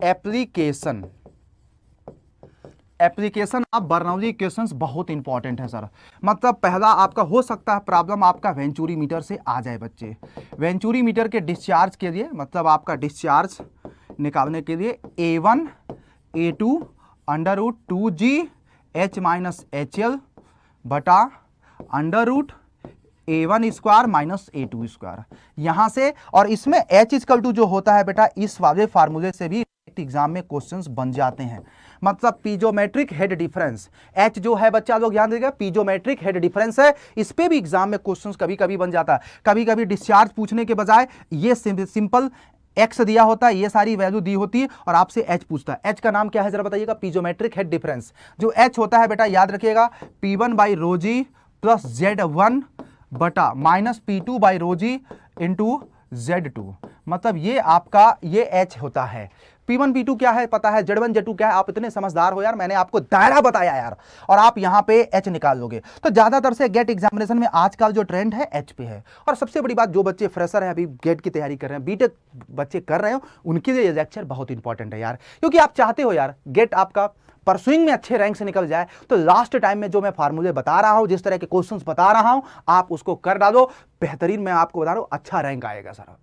application. Application of Bernoulli equations बहुत इंपॉर्टेंट है सर। मतलब पहला आपका हो सकता है प्रॉब्लम आपका वेंचुरी मीटर से आ जाए बच्चे। वेंचुरी मीटर के डिस्चार्ज के लिए, मतलब आपका डिस्चार्ज निकालने के लिए A1 A2 under root 2G H minus HL बटा under root A1 square minus A2 square, यहां से। और इसमें H इक्वल टू जो होता है बेटा, इस वाले फार्मूले से भी एग्जाम में क्वेश्चंस बन जाते हैं। मतलब पीजोमेट्रिक हेड डिफरेंस, H जो है बच्चा लोग ध्यान दीजिएगा, पीजोमेट्रिक हेड डिफरेंस है। इस पे भी एग्जाम में क्वेश्चंस कभी कभी बन जाता है। कभी कभी डिस्चार्ज पूछने के बजाय ये सिंपल X दिया होता है, ये सारी वैल्यू दी होती है और आपसे H पूछता है। H का नाम क्या है जरा बताइएगा, पीजोमेट्रिक हेड डिफरेंस। जो H होता है बेटा याद रखिएगा, P1 by rho g plus Z1 बटा minus P2 by rho G into Z2। मतलब ये आपका ये H होता है। P1 P2 क्या है पता है, Z1 Z2 क्या है, आप इतने समझदार हो यार, मैंने आपको दायरा बताया यार, और आप यहां पे H निकाल लोगे। तो ज्यादातर से गेट एग्जामिनेशन में आजकल जो ट्रेंड है H पे है। और सबसे बड़ी बात, जो बच्चे फ्रेशर है, अभी गेट की तैयारी कर रहे हैं, बीटेक बच्चे कर रहे हो, उनके लिए ये लेक्चर बहुत इंपॉर्टेंट है यार, क्योंकि आप चाहते हो यार गेट आपका परसुइंग में अच्छे रैंक से निकल जाए। तो लास्ट टाइम में जो मैं फार्मूले बता रहा हूं, जिस तरह के क्वेश्चंस बता रहा हूं, आप उसको कर डालो, बेहतरीन मैं आपको बता रहा हूं, अच्छा रैंक आएगा सर।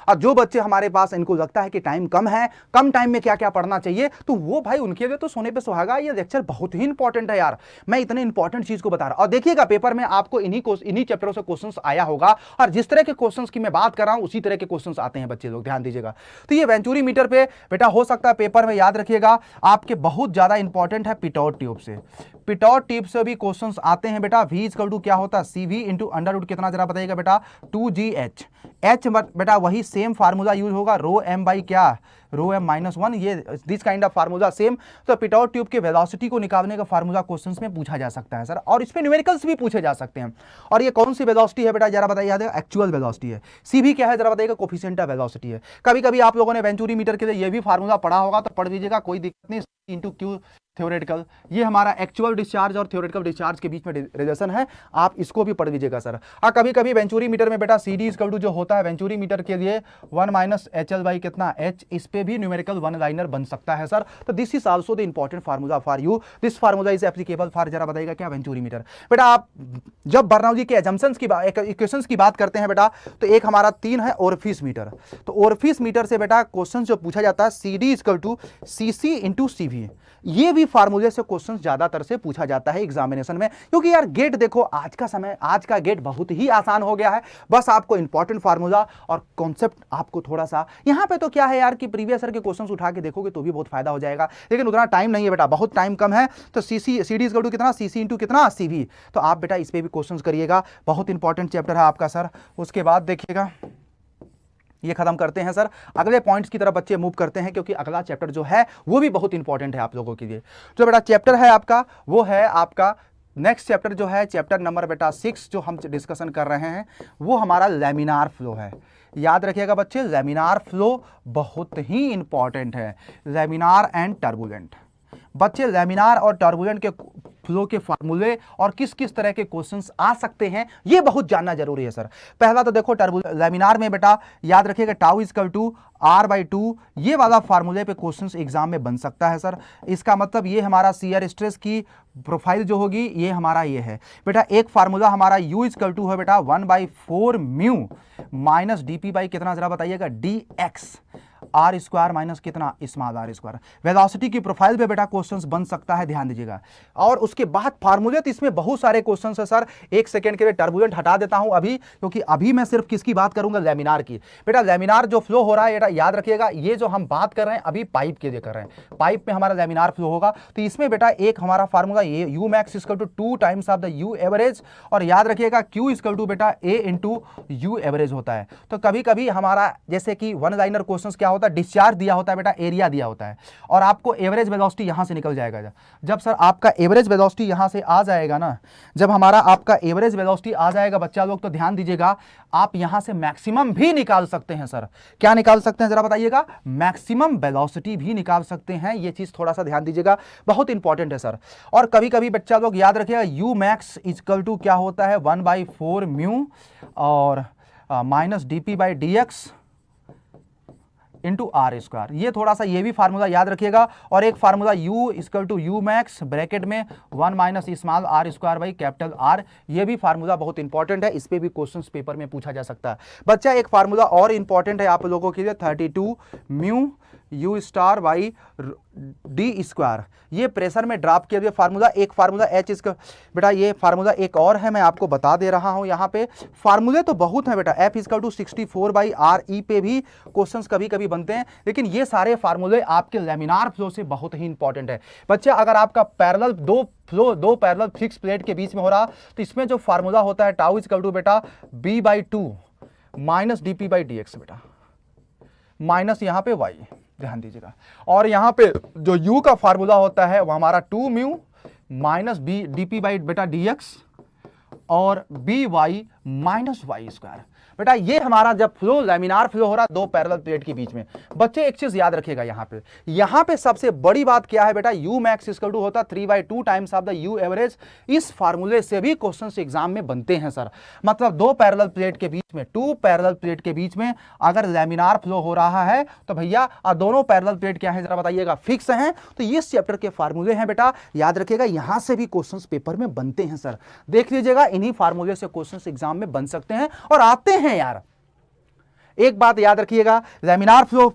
और जो बच्चे हमारे पास इनको लगता है कि टाइम कम है, कम टाइम में क्या क्या पढ़ना चाहिए, तो वो भाई उनके लिए तो सोने पे सुहागा। ये लेक्चर बहुत ही इंपॉर्टेंट है यार, मैं इतने इंपॉर्टेंट चीज को बता रहा हूं। और देखिएगा पेपर में आपको इन्हीं चैप्टरों से क्वेश्चंस आया होगा, और जिस तरह के क्वेश्चंस की मैं बात कर रहा हूं उसी तरह के क्वेश्चंस आते हैं बच्चे लोग, ध्यान दीजिएगा। तो ये वेंचुरी मीटर पे बेटा हो सकता है पेपर में, याद रखिएगा आपके बहुत ज्यादा इंपॉर्टेंट है पिटोट ट्यूब से। पिटोट ट्यूब से भी क्वेश्चंस आते हैं बेटा। V इक्वल टू क्या होता है, CV इंटू अंडर रूट कितना जरा बताइएगा बेटा, 2GH। H बेटा वही सेम फार्मूला यूज होगा, रो m बाई क्या, रो एम माइनस 1, ये this kind of formula same. तो पिटोट ट्यूब के वेलोसिटी को निकालने का फार्मूला क्वेश्चंस में पूछा जा सकता है सर, और इस पे न्यूमेरिकल्स भी पूछे जा सकते हैं। और ये कौन सी वेलोसिटी है बेटा, जरा बताइए, याद है एक्चुअल वेलोसिटी है। सी भी क्या है जरा बताइएगा, कोफिशिएंट ऑफ वेलोसिटी है। कभी कभी आप लोगों ने वेंचुरी मीटर के लिए ये भी फार्मूला पढ़ा होगा, तो पढ़ लीजिएगा, कोई दिक्कत नहीं, इंटू क्यू थ्योरेटिकल। ये हमारा एक्चुअल डिस्चार्ज और थ्योरेटिकल डिस्चार्ज के बीच में रिलेशन है, आप इसको भी पढ़ लीजिएगा सर। कभी कभी वेंचुरी मीटर में बेटा सी डी इक्वल टू जो होता है वेंचुरी मीटर के लिए 1 माइनस एच एल बाई कितना एच, इस पे भी न्यूमेरिकल वन लाइनर बन सकता है सर। तो this is also the important formula for you, this formula is applicable for, जरा बताइएगा क्या, वेंचुरी मीटर। बेटा आप जब बर्नौली के एजम्पशंस की इक्वेशंस की बात करते हैं बेटा, तो एक हमारा 3 है ओरिफिस मीटर। तो ओरिफिस मीटर से बेटा क्वेश्चन जो पूछा जाता है C D equal to C C into C V, ये भी फार्मूले से क्वेश्चन ज्यादातर से पूछा जाता है एग्जामिनेशन में। क्योंकि यार गेट देखो, आज का समय, आज का गेट बहुत ही आसान हो गया है। बस आपको इंपॉर्टेंट फार्मूला और कॉन्सेप्ट आपको थोड़ा सा, यहां पे तो क्या है यार कि प्रीवियस ईयर के क्वेश्चंस उठा के देखोगे तो भी बहुत फायदा हो जाएगा, लेकिन उतना टाइम नहीं है बेटा, बहुत टाइम कम है। तो C C C D equal to कितना, सी सी इंटू कितना, सी वी। तो आप बेटा इस पे भी क्वेश्चन करिएगा, बहुत इंपॉर्टेंट चैप्टर है आपका सर। उसके बाद देखिएगा, ये खत्म करते हैं सर, अगले पॉइंट्स की तरफ बच्चे मूव करते हैं, क्योंकि अगला चैप्टर जो है वो भी बहुत इंपॉर्टेंट है आप लोगों के लिए। जो बेटा चैप्टर है आपका, वो है आपका नेक्स्ट चैप्टर जो है चैप्टर नंबर बेटा 6 जो हम डिस्कशन कर रहे हैं, वो हमारा लैमिनार फ्लो है। याद रखिएगा बच्चे, लैमिनार फ्लो बहुत ही इंपॉर्टेंट है। लैमिनार एंड टर्बुलेंट, बच्चे लैमिनार और टर्बुलेंट के फ्लो के फार्मूले और किस किस तरह के क्वेश्चंस आ सकते हैं, ये बहुत जानना जरूरी है सर। पहला तो देखो लैमिनार में बेटा याद रखिएगा tau equal to R by 2, ये वाला फार्मूले पे क्वेश्चंस एग्जाम में बन सकता है सर। इसका मतलब ये हमारा शियर स्ट्रेस की प्रोफाइल जो होगी ये हमारा ये है बेटा। एक फार्मूला हमारा U इक्वल टू है बेटा 1/4 mu minus D P by कितना, जरा बताइएगा, D X R square minus कितना, स्मॉल आर स्क्वायर। वेलोसिटी की प्रोफाइल पे बेटा क्वेश्चंस बन सकता है, ध्यान दीजिएगा। और उसके बाद फार्मूले, तो इसमें बहुत सारे क्वेश्चंस है सर। एक सेकंड के लिए टर्बुलेंट हटा देता हूं अभी, क्योंकि अभी मैं सिर्फ किसकी बात करूंगा, लैमिनार की। बेटा लैमिनार जो फ्लो हो रहा है बेटा याद रखिएगा, ये जो हम बात कर रहे हैं अभी पाइप के लिए कर रहे हैं, पाइप में हमारा लैमिनार फ्लो होगा। तो इसमें बेटा एक हमारा फार्मूला ये U max equal to 2 times of the U average, और याद रखिएगा क्यू इक्वल टू बेटा ए इंटू यू एवरेज होता है। तो कभी कभी हमारा जैसे कि वन लाइनर क्वेश्चन क्या होता है, डिस्चार्ज दिया होता है बेटा, एरिया दिया होता है, और आपको एवरेज वेलोसिटी यहां से निकल जाएगा। जब सर आपका एवरेज वेलोसिटी यहां से आ जाएगा ना, जब हमारा आपका एवरेज वेलोसिटी आ जाएगा बच्चा लोग, तो ध्यान दीजिएगा, आप यहां से मैक्सिमम भी निकाल सकते हैं सर। क्या निकाल सकते हैं जरा बताइएगा, मैक्सिमम वेलोसिटी भी निकाल सकते हैं। ये चीज थोड़ा सा ध्यान दीजिएगा, बहुत इंपॉर्टेंट है सर। और कभी कभी बच्चा लोग याद रखिएगा यू मैक्स इक्वल टू क्या होता है 1/4 म्यू और minus D P by D X into R square. ये थोड़ा सा ये भी फार्मूला याद रखिएगा। और एक formula u equal to U max bracket में 1 minus small R square by capital R. ये भी फार्मूला बहुत इंपॉर्टेंट है, इस पे भी क्वेश्चंस पेपर में पूछा जा सकता है बच्चा। एक फार्मूला और इंपॉर्टेंट है आप लोगों के लिए, 32 mu you star by D square. ये प्रेशर में ड्रॉप किया गया फार्मूला। एक फार्मूला एच इसका बेटा, ये फार्मूला एक और है, मैं आपको बता दे रहा हूं। यहाँ पे फार्मूले तो बहुत हैं बेटा, एफ इक्वल टू 64/RE पे भी क्वेश्चंस कभी कभी बनते हैं, लेकिन ये सारे फार्मूले आपके लैमिनार फ्लो से बहुत ही इंपॉर्टेंट है बच्चे। अगर आपका पैरेलल दो पैरेलल फिक्स प्लेट के बीच में हो रहा, तो इसमें जो फार्मूला होता है टाउ इक्वल टू बेटा B/2 minus D P by D x बेटा, माइनस यहाँ पे y, ध्यान दीजिएगा। और यहाँ पे जो u का फार्मूला होता है वो हमारा 2 mu minus B D P by बेटा डी एक्स और B Y minus Y square. बेटा ये हमारा जब फ्लो लैमिनार फ्लो हो रहा है दो पैरेलल प्लेट के बीच में, बच्चे एक चीज याद रखिएगा, यहाँ पे सबसे बड़ी बात क्या है बेटा, यू मैक्स इक्वल टू होता 3/2 times of the U average. इस फार्मूले से भी क्वेश्चंस एग्जाम में बनते हैं सर। मतलब दो पैरेलल प्लेट के बीच में, टू पैरेलल प्लेट के बीच में अगर लैमिनार फ्लो हो रहा है तो भैया दोनों पैरेलल प्लेट क्या है जरा बताइएगा, फिक्स हैं। तो ये चैप्टर के फार्मूले हैं बेटा, याद रखिएगा, यहां से भी क्वेश्चंस पेपर में बनते हैं सर। देख लीजिएगा, इन्हीं फार्मूले से क्वेश्चंस एग्जाम में बन सकते हैं और आते हैं यार। एक बात याद रखिएगा, लैमिनार फ्लो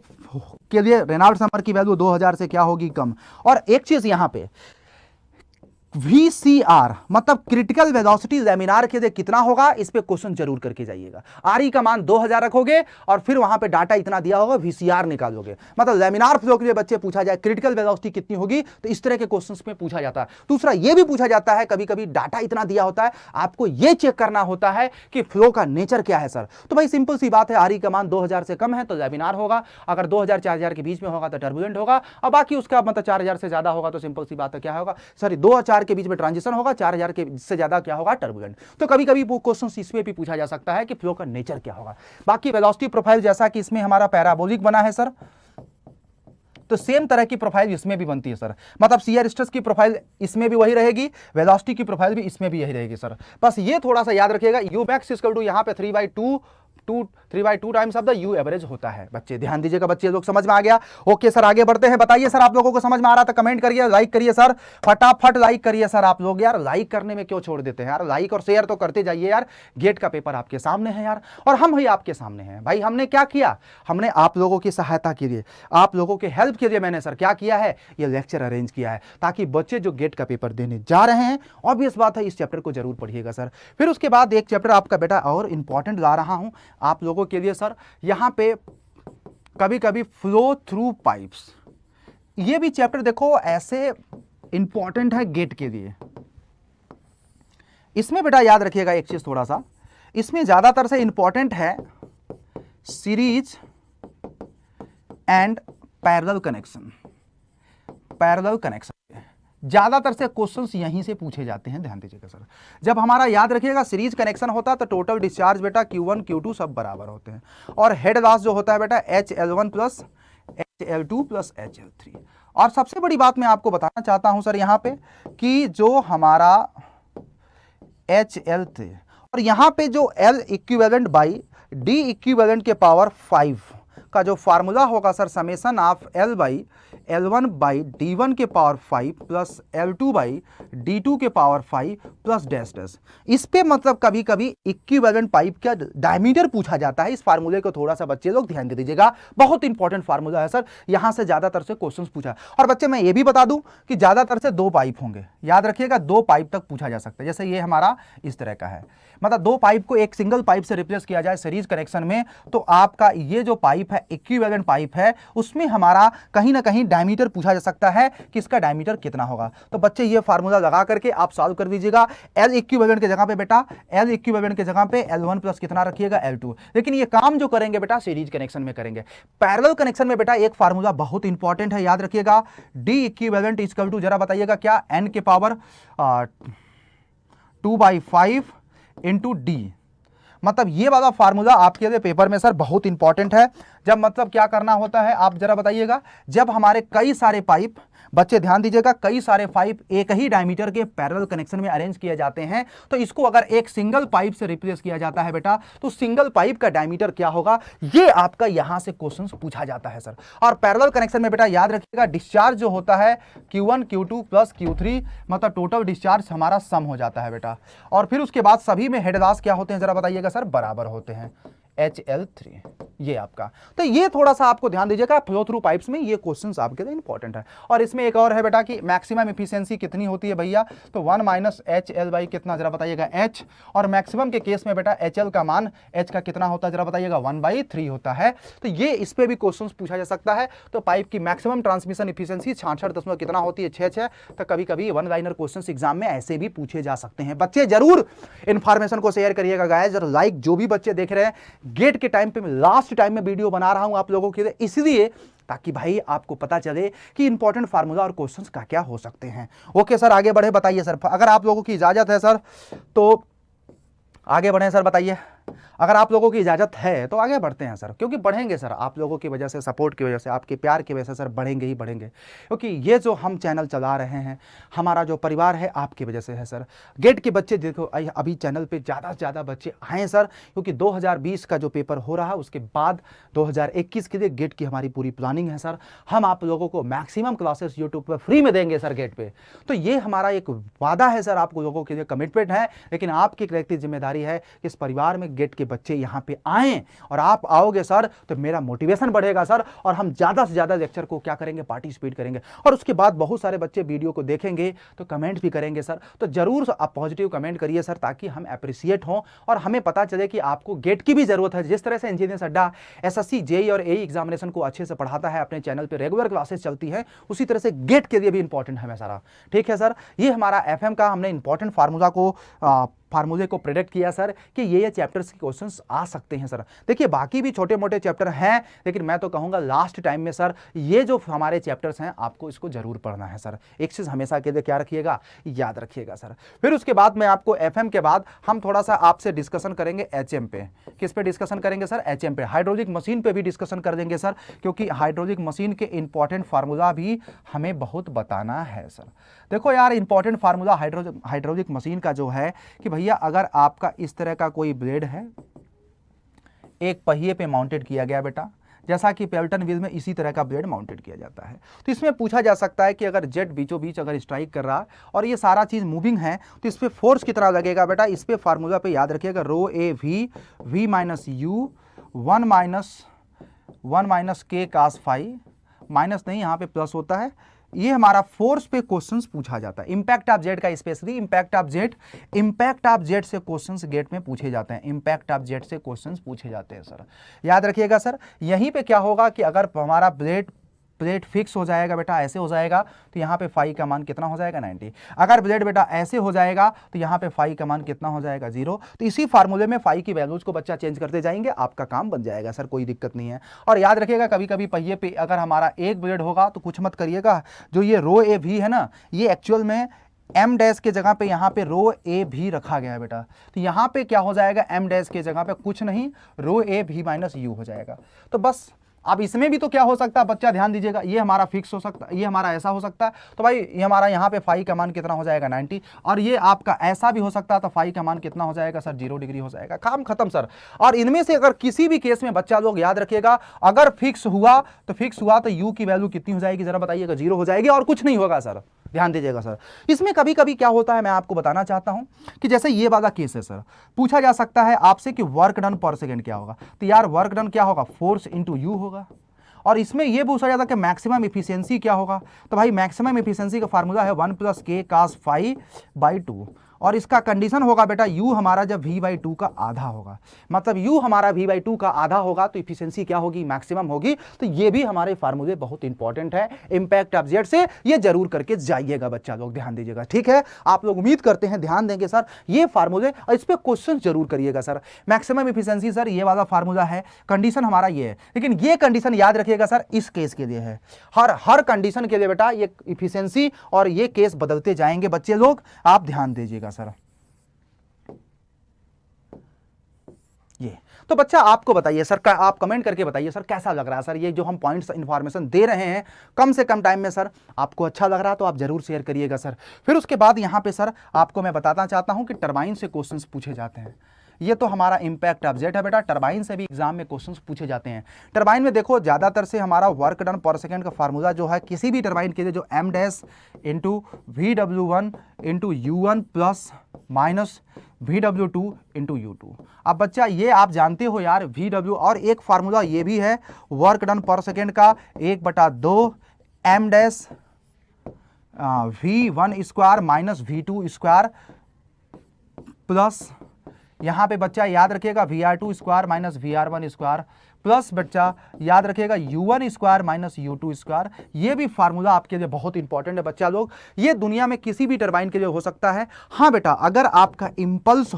के लिए रेनॉल्ड्स नंबर की वैल्यू 2000 से क्या होगी, कम। और एक चीज यहां पे VCR मतलब क्रिटिकल वेलोसिटी लैमिनार के लिए कितना होगा, इस पे क्वेश्चन जरूर करके जाइएगा। RE का मान 2000 रखोगे और फिर वहां पे डाटा इतना दिया होगा, VCR निकालोगे, मतलब लैमिनार फ्लो के लिए बच्चे पूछा जाए क्रिटिकल वेलोसिटी कितनी होगी, तो इस तरह के क्वेश्चंस में पूछा जाता है। दूसरा ये भी पूछा जाता है, कभी कभी डाटा इतना दिया होता है, आपको ये चेक करना होता है कि फ्लो का नेचर क्या है सर। तो भाई सिंपल सी बात है, RE का मान 2000 से कम है तो लैमिनार होगा, अगर 2000 4000 के बीच में होगा तो टर्बुलेंट होगा, और बाकी उसका मतलब 4000 से ज्यादा होगा तो सिंपल सी बात है क्या होगा, सॉरी 2 और 4 के बीच में ट्रांजिशन होगा, 4000 के से ज्यादा क्या होगा, टर्बुलेंट। तो कभी कभी वो क्वेश्चन इसमें भी पूछा जा सकता है कि फ्लो का नेचर क्या होगा। बाकी वेलोसिटी प्रोफाइल जैसा कि इसमें हमारा पैराबोलिक बना है सर, तो सेम तरह की प्रोफाइल इसमें भी बनती है सर, मतलब शियर स्ट्रेस की प्रोफाइल इसमें भी वही रहेगी, वेलोसिटी की प्रोफाइल भी इसमें भी यही रहेगी सर। बस ये थोड़ा सा याद रखिएगा, यू मैक्स इक्वल टू यहाँ पे 3/2 times of the U average होता है। बच्चे ध्यान दीजिएगा, बच्चे लोग समझ में आ गया। ओके सर आगे बढ़ते हैं, बताइए सर आप लोगों को समझ में आ रहा था, कमेंट करिए, लाइक करिए सर, फटाफट लाइक करिए सर आप लोग। यार लाइक करने में क्यों छोड़ देते हैं यार, लाइक और शेयर तो करते जाइए यार। गेट का पेपर आपके सामने है यार, और हम ही आपके सामने हैं भाई। हमने क्या किया, हमने आप लोगों की सहायता के लिए, आप लोगों के हेल्प के लिए मैंने सर क्या किया है, ये लेक्चर अरेंज किया है, ताकि बच्चे जो गेट का पेपर देने जा रहे हैं, ऑब्वियस बात है इस चैप्टर को जरूर पढ़िएगा सर। फिर उसके बाद एक चैप्टर आपका बेटा और इंपॉर्टेंट ला रहा हूं आप लोगों के लिए सर, यहां पे कभी कभी फ्लो थ्रू पाइप्स, ये भी चैप्टर देखो ऐसे इंपॉर्टेंट है गेट के लिए। इसमें बेटा याद रखिएगा एक चीज थोड़ा सा, इसमें ज्यादातर से इंपॉर्टेंट है series and parallel connection. Parallel connection ज्यादातर से क्वेश्चंस यहीं से पूछे जाते हैं, ध्यान दीजिएगा सर। जब हमारा याद रखिएगा सीरीज कनेक्शन होता है तो टोटल डिस्चार्ज बेटा Q1 Q2 सब बराबर होते हैं, और हेड लॉस जो होता है बेटा HL1 plus HL2 plus HL3। और सबसे बड़ी बात मैं आपको बताना चाहता हूं सर यहां पे कि जो हमारा HL3 और यहां पे जो L equivalent by D equivalent के पावर 5 का जो फार्मूला होगा sir, summation of L by L1 by D1 के power 5 plus L2 by D2 के पावर 5 प्लस डैश डैश। इस पे मतलब कभी कभी इक्विवेलेंट पाइप का डायमीटर पूछा जाता है। इस फार्मूले को थोड़ा सा बच्चे लोग ध्यान दे दीजिएगा, बहुत इंपॉर्टेंट फार्मूला है सर, यहां से ज्यादातर से क्वेश्चंस पूछा। और बच्चे मैं ये भी बता दूं कि ज्यादातर से 2 पाइप होंगे, याद रखिएगा 2 पाइप तक पूछा जा सकता है। जैसे ये हमारा इस तरह का है, मतलब 2 पाइप को एक सिंगल पाइप से रिप्लेस किया जाए सीरीज कनेक्शन में, तो आपका ये जो पाइप है इक्विवेलेंट पाइप है, उसमें हमारा कहीं ना कहीं डायमीटर पूछा जा सकता है कि इसका डायमीटर कितना होगा। तो बच्चे ये फार्मूला लगा करके आप सॉल्व कर दीजिएगा। L इक्विवेलेंट के जगह पे बेटा L इक्विवेलेंट के जगह पे L1 प्लस कितना रखिएगा, L2। लेकिन ये काम जो करेंगे बेटा सीरीज कनेक्शन में करेंगे। पैरेलल कनेक्शन में बेटा एक फार्मूला बहुत इंपॉर्टेंट है, याद रखिएगा, D इक्विवेलेंट इक्वल टू, जरा बताइएगा क्या, N के पावर 2/5 इंटू D। मतलब ये वाला फार्मूला आपके लिए पेपर में सर बहुत इंपॉर्टेंट है। जब मतलब क्या करना होता है आप जरा बताइएगा, जब हमारे कई सारे पाइप, बच्चे ध्यान दीजिएगा, कई सारे पाइप एक ही डायमीटर के पैरेलल कनेक्शन में अरेंज किए जाते हैं, तो इसको अगर एक सिंगल पाइप से रिप्लेस किया जाता है बेटा, तो सिंगल पाइप का डायमीटर क्या होगा, ये आपका यहां से क्वेश्चंस पूछा जाता है सर। और पैरेलल कनेक्शन में बेटा याद रखिएगा डिस्चार्ज जो होता है Q1 Q2 प्लस Q3, मतलब टोटल डिस्चार्ज हमारा सम हो जाता है बेटा। और फिर उसके बाद सभी में हेड लॉस क्या होते हैं जरा बताइएगा सर, बराबर होते हैं, HL3, ये आपका। तो ये थोड़ा सा आपको ध्यान दीजिएगा, फ्लो थ्रू पाइप्स में ये क्वेश्चंस आपके लिए इंपॉर्टेंट है। और इसमें एक और है बेटा कि मैक्सिमम एफिशिएंसी कितनी होती है भैया, तो 1 माइनस HL बाई कितना जरा बताइएगा, H। और मैक्सिमम के केस में बेटा HL का मान H का कितना होता है जरा बताइएगा, 1/3 होता है। तो ये इस पे भी क्वेश्चंस पूछा जा सकता है। तो पाइप की मैक्सिमम ट्रांसमिशन एफिशिएंसी 66 कितना होती है, 6। तो कभी कभी वन लाइनर क्वेश्चंस एग्जाम में ऐसे भी पूछे जा सकते हैं। बच्चे जरूर इंफॉर्मेशन को शेयर करिएगा गाइस, और लाइक जो भी बच्चे देख रहे हैं, गेट के टाइम पे मैं लास्ट टाइम में वीडियो बना रहा हूं आप लोगों के लिए, इसलिए ताकि भाई आपको पता चले कि इंपॉर्टेंट फार्मूला और क्वेश्चंस क्या क्या हो सकते हैं। ओके सर आगे बढ़े, बताइए सर, अगर आप लोगों की इजाजत है सर तो आगे बढ़े सर, बताइए अगर आप लोगों की इजाजत है तो आगे बढ़ते हैं सर, क्योंकि बढ़ेंगे सर, आप लोगों की वजह से, सपोर्ट की वजह से, आपके प्यार की वजह से सर बढ़ेंगे ही बढ़ेंगे। क्योंकि ये जो हम चैनल चला रहे हैं, हमारा जो परिवार है आपकी वजह से है सर। गेट के बच्चे देखो अभी चैनल पे ज़्यादा से ज़्यादा बच्चे आए सर, क्योंकि 2020 का जो पेपर हो रहा है उसके बाद 2021 के लिए गेट की हमारी पूरी प्लानिंग है सर। हम आप लोगों को मैक्सिमम क्लासेस यूट्यूब पर फ्री में देंगे सर गेट पे। तो ये हमारा एक वादा है सर, आप लोगों के लिए कमिटमेंट है, लेकिन आपकी एक व्यक्ति जिम्मेदारी है कि इस परिवार में गेट के बच्चे यहाँ पे आएँ, और आप आओगे सर तो मेरा मोटिवेशन बढ़ेगा सर, और हम ज़्यादा से ज़्यादा लेक्चर को क्या करेंगे, पार्टिसिपेट करेंगे। और उसके बाद बहुत सारे बच्चे वीडियो को देखेंगे तो कमेंट भी करेंगे सर। तो जरूर आप पॉजिटिव कमेंट करिए सर, ताकि हम अप्रिशिएट हों और हमें पता चले कि आपको गेट की भी जरूरत है। जिस तरह से इंजीनियर्स अड्डा एसएससी, जेईई और एई एग्जामिनेशन को अच्छे से पढ़ाता है, अपने चैनल पे रेगुलर क्लासेस चलती है, उसी तरह से गेट के लिए भी इंपॉर्टेंट है सारा। ठीक है सर, ये हमारा एफएम का हमने इंपॉर्टेंट फार्मूले को प्रेडिक्ट किया सर कि ये चैप्टर्स के क्वेश्चंस आ सकते हैं सर। देखिए बाकी भी छोटे मोटे चैप्टर हैं, लेकिन मैं तो कहूँगा लास्ट टाइम में सर ये जो हमारे चैप्टर्स हैं आपको इसको जरूर पढ़ना है सर। एक चीज़ हमेशा के लिए क्या रखिएगा, याद रखिएगा सर। फिर उसके बाद में आपको एफएम के बाद हम थोड़ा सा आपसे डिस्कशन करेंगे एचएम पे। किस पे डिस्कशन करेंगे सर? एचएम पे। हाइड्रोलिक मशीन पे भी डिस्कशन कर देंगे सर, क्योंकि हाइड्रोलिक मशीन के इंपॉर्टेंट फार्मूला भी हमें बहुत बताना है सर। देखो यार, इंपॉर्टेंट फार्मूला हाइड्रोलिक मशीन का जो है कि भैया अगर आपका इस तरह का कोई ब्लेड है, एक पहिए पे माउंटेड किया गया बेटा, जैसा कि पेल्टन व्हील में इसी तरह का ब्लेड माउंटेड किया जाता है, तो इसमें पूछा जा सकता है कि अगर जेट बीचों बीच अगर स्ट्राइक कर रहा और ये सारा चीज़ मूविंग है तो इस पर फोर्स कितना लगेगा बेटा? इस पे फार्मूला पे याद रखिएगा, rho a v minus u 1 minus k cos phi, minus नहीं यहाँ पे प्लस होता है। ये हमारा फोर्स पे क्वेश्चंस पूछा जाता है। इंपैक्ट ऑफ जेट का स्पेशली इंपैक्ट ऑफ जेट से क्वेश्चंस गेट में पूछे जाते हैं। इंपैक्ट ऑफ जेट से क्वेश्चंस पूछे जाते हैं सर, याद रखिएगा सर। यहीं पे क्या होगा कि अगर हमारा ब्लेड फिक्स हो जाएगा बेटा, ऐसे हो जाएगा तो यहाँ पे फाई का मान कितना हो जाएगा 90। अगर ब्लेड बेटा ऐसे हो जाएगा तो यहाँ पे फाई का मान कितना हो जाएगा 0। तो इसी फार्मूले में फाई की वैल्यूज को बच्चा चेंज करते जाएंगे, आपका काम बन जाएगा सर, कोई दिक्कत नहीं है। और याद रखिएगा कभी कभी पहिए पे अगर हमारा एक ब्लेड होगा तो कुछ मत करिएगा, जो ये रो ए भी है ना, ये एक्चुअल में एम डैश के जगह पे यहाँ पे रो ए भी रखा गया है बेटा, तो यहाँ पे क्या हो जाएगा, एम डैश के जगह पे कुछ नहीं, रो ए भी माइनस यू हो जाएगा। तो बस अब इसमें भी तो क्या हो सकता है बच्चा, ध्यान दीजिएगा, ये हमारा फिक्स हो सकता है, ये हमारा ऐसा हो सकता है, तो भाई ये हमारा यहाँ पे फाई का मान कितना हो जाएगा 90, और ये आपका ऐसा भी हो सकता है, तो फाई का मान कितना हो जाएगा सर 0 डिग्री हो जाएगा, काम खत्म सर। और इनमें से अगर किसी भी केस में बच्चा लोग याद रखिएगा, अगर फिक्स हुआ तो यू की वैल्यू कितनी हो जाएगी जरा बताइएगा, 0 हो जाएगी और कुछ नहीं होगा सर, ध्यान दीजिएगा सर। इसमें कभी कभी क्या होता है मैं आपको बताना चाहता हूं कि जैसे ये वाला केस है सर, पूछा जा सकता है आपसे कि वर्क डन पर सेकंड क्या होगा, तो यार वर्क डन क्या होगा, फोर्स इंटू यू होगा। और इसमें यह पूछा जाता है कि मैक्सिमम इफिशियंसी क्या होगा, तो भाई मैक्सिमम इफिशियंसी का फार्मूला है 1 + k cos फाई बाई 2, और इसका कंडीशन होगा बेटा u हमारा जब v/2 का आधा होगा, मतलब u हमारा v/2 का आधा होगा तो इफिशियंसी क्या होगी, मैक्सिमम होगी। तो ये भी हमारे फार्मूले बहुत इंपॉर्टेंट है, इंपैक्ट ऑफ जेट से ये जरूर करके जाइएगा बच्चा लोग, ध्यान दीजिएगा, ठीक है। आप लोग उम्मीद करते हैं ध्यान देंगे सर, ये फार्मूले और इस पर क्वेश्चन जरूर करिएगा सर। मैक्सिमम इफिशियंसी सर ये वाला फार्मूला है, कंडीशन हमारा ये है, लेकिन ये कंडीशन याद रखिएगा सर इस केस के लिए है, हर कंडीशन के लिए बेटा ये इफिशियंसी और ये केस बदलते जाएंगे बच्चे लोग, आप ध्यान दीजिएगा सर। ये तो बच्चा आपको बताइए सर, आप कमेंट करके बताइए सर कैसा लग रहा है सर, ये जो हम पॉइंट्स इंफॉर्मेशन दे रहे हैं कम से कम टाइम में सर, आपको अच्छा लग रहा है तो आप जरूर शेयर करिएगा सर। फिर उसके बाद यहाँ पे सर आपको मैं बताना चाहता हूँ कि टरबाइन से क्वेश्चंस पूछे जाते हैं। ये तो हमारा इंपैक्ट ऑफ जेट है बेटा, टरबाइन से भी एग्जाम में क्वेश्चंस पूछे जाते हैं। टरबाइन में देखो ज़्यादातर से हमारा वर्क डन पर सेकंड का फार्मूला जो है किसी भी टरबाइन के लिए जो m dash into VW1 into U1 plus minus VW2 into U2। अब बच्चा ये आप जानते हो यार VW, और एक फार्मूला ये भी है वर्क डन पर सेकेंड का 1/2 m dash V1 square minus V2 square plus यहाँ पे बच्चा याद रखिएगा VR2 square minus VR1 square plus बच्चा याद रखिएगा U1 square minus U2 square. ये भी फार्मूला आपके लिए बहुत इंपॉर्टेंट है बच्चा लोग, ये दुनिया में किसी भी टरबाइन के लिए हो सकता है। हाँ बेटा, अगर आपका इम्पल्स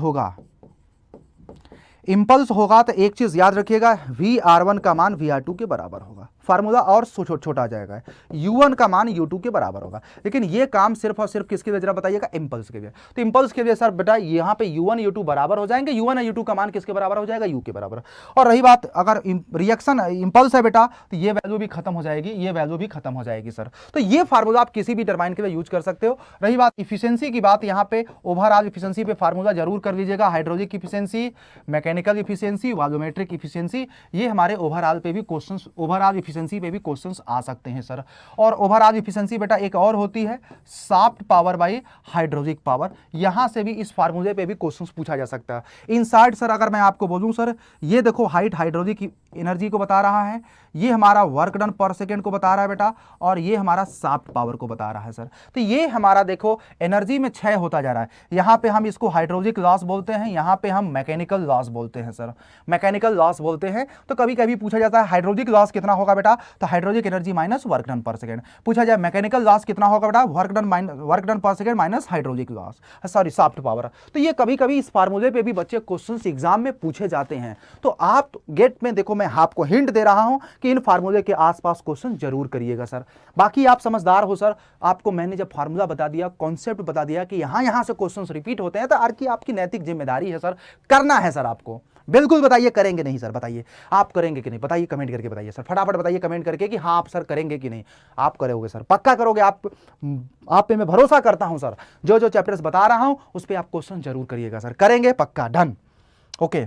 होगा तो एक चीज याद रखिएगा, VR1 का मान VR2 के बराबर होगा, फार्मूला और छोटा आ जाएगा, U1 का मान U2 के बराबर होगा। लेकिन ये काम सिर्फ और सिर्फ किसके लिए जरा बताइएगा, इम्पल्स के लिए। तो इम्पल्स के लिए सर बेटा यहाँ पे U1 U2 बराबर हो जाएंगे, U1 और U2 का मान किसके बराबर हो जाएगा, U के बराबर। और रही बात अगर रिएक्शन इम्पल्स है बेटा तो ये वैल्यू भी खत्म हो जाएगी, ये वैल्यू भी खत्म हो जाएगी सर। तो ये फार्मूला आप किसी भी टरबाइन के लिए यूज कर सकते हो। रही बात इफिशियंसी की बात, यहाँ पे ओवरऑल इफिशियंसी पे फार्मूला जरूर कर लीजिएगा, hydraulic efficiency, mechanical efficiency, volumetric efficiency, ये हमारे ओवरऑल पे भी क्वेश्चन ओवरऑल इफिशिएंसी पे भी क्वेश्चंस आ सकते हैं सर। और ओवरऑल इफिशिएंसी बेटा एक और होती है soft power by hydraulic power, यहां से भी इस फार्मूले पे भी क्वेश्चंस पूछा जा सकता है। इन शार्ट सर अगर मैं आपको बोलूं सर, ये देखो हाइट हाइड्रोलिक एनर्जी को बता रहा है, ये हमारा वर्क डन पर सेकेंड को बता रहा है बेटा, और ये हमारा सॉफ्ट पावर को बता रहा है सर। तो ये हमारा देखो एनर्जी में क्षय होता जा रहा है, यहाँ पे हम इसको हाइड्रोलिक लॉस बोलते हैं, यहाँ पे हम मैकेनिकल लॉस बोलते हैं सर, मैकेनिकल लॉस बोलते हैं। तो कभी कभी पूछा जाता है हाइड्रोलिक लॉस कितना होगा बेटा, तो hydraulic energy minus work done पर सेकेंड। पूछा जाए मैकेनिकल लॉस कितना होगा बेटा, वर्क डन पर second minus hydraulic loss, sorry soft power. तो ये कभी कभी इस फार्मूले पे भी बच्चे क्वेश्चंस एग्जाम में पूछे जाते हैं। तो आप गेट में देखो मैं आपको हिंट दे रहा हूं कि इन फार्मूले के आसपास क्वेश्चन जरूर करिएगा सर। बाकी आप समझदार हो सर, आपको मैंने जब फार्मूला बता दिया, कॉन्सेप्ट बता दिया कि यहां से क्वेश्चंस रिपीट होते हैं, तो आपकी नैतिक जिम्मेदारी है सर, करना है सर आपको। बिल्कुल बताइए करेंगे नहीं सर, बताइए आप करेंगे कि नहीं, बताइए कमेंट करके बताइए सर, फटाफट बताइए कमेंट करके कि हाँ आप सर करेंगे कि नहीं। आप करोगे सर, पक्का करोगे आप पे मैं भरोसा करता हूं सर। जो जो चैप्टर्स बता रहा हूं उस पर आप क्वेश्चन जरूर करिएगा सर, करेंगे पक्का, डन ओके।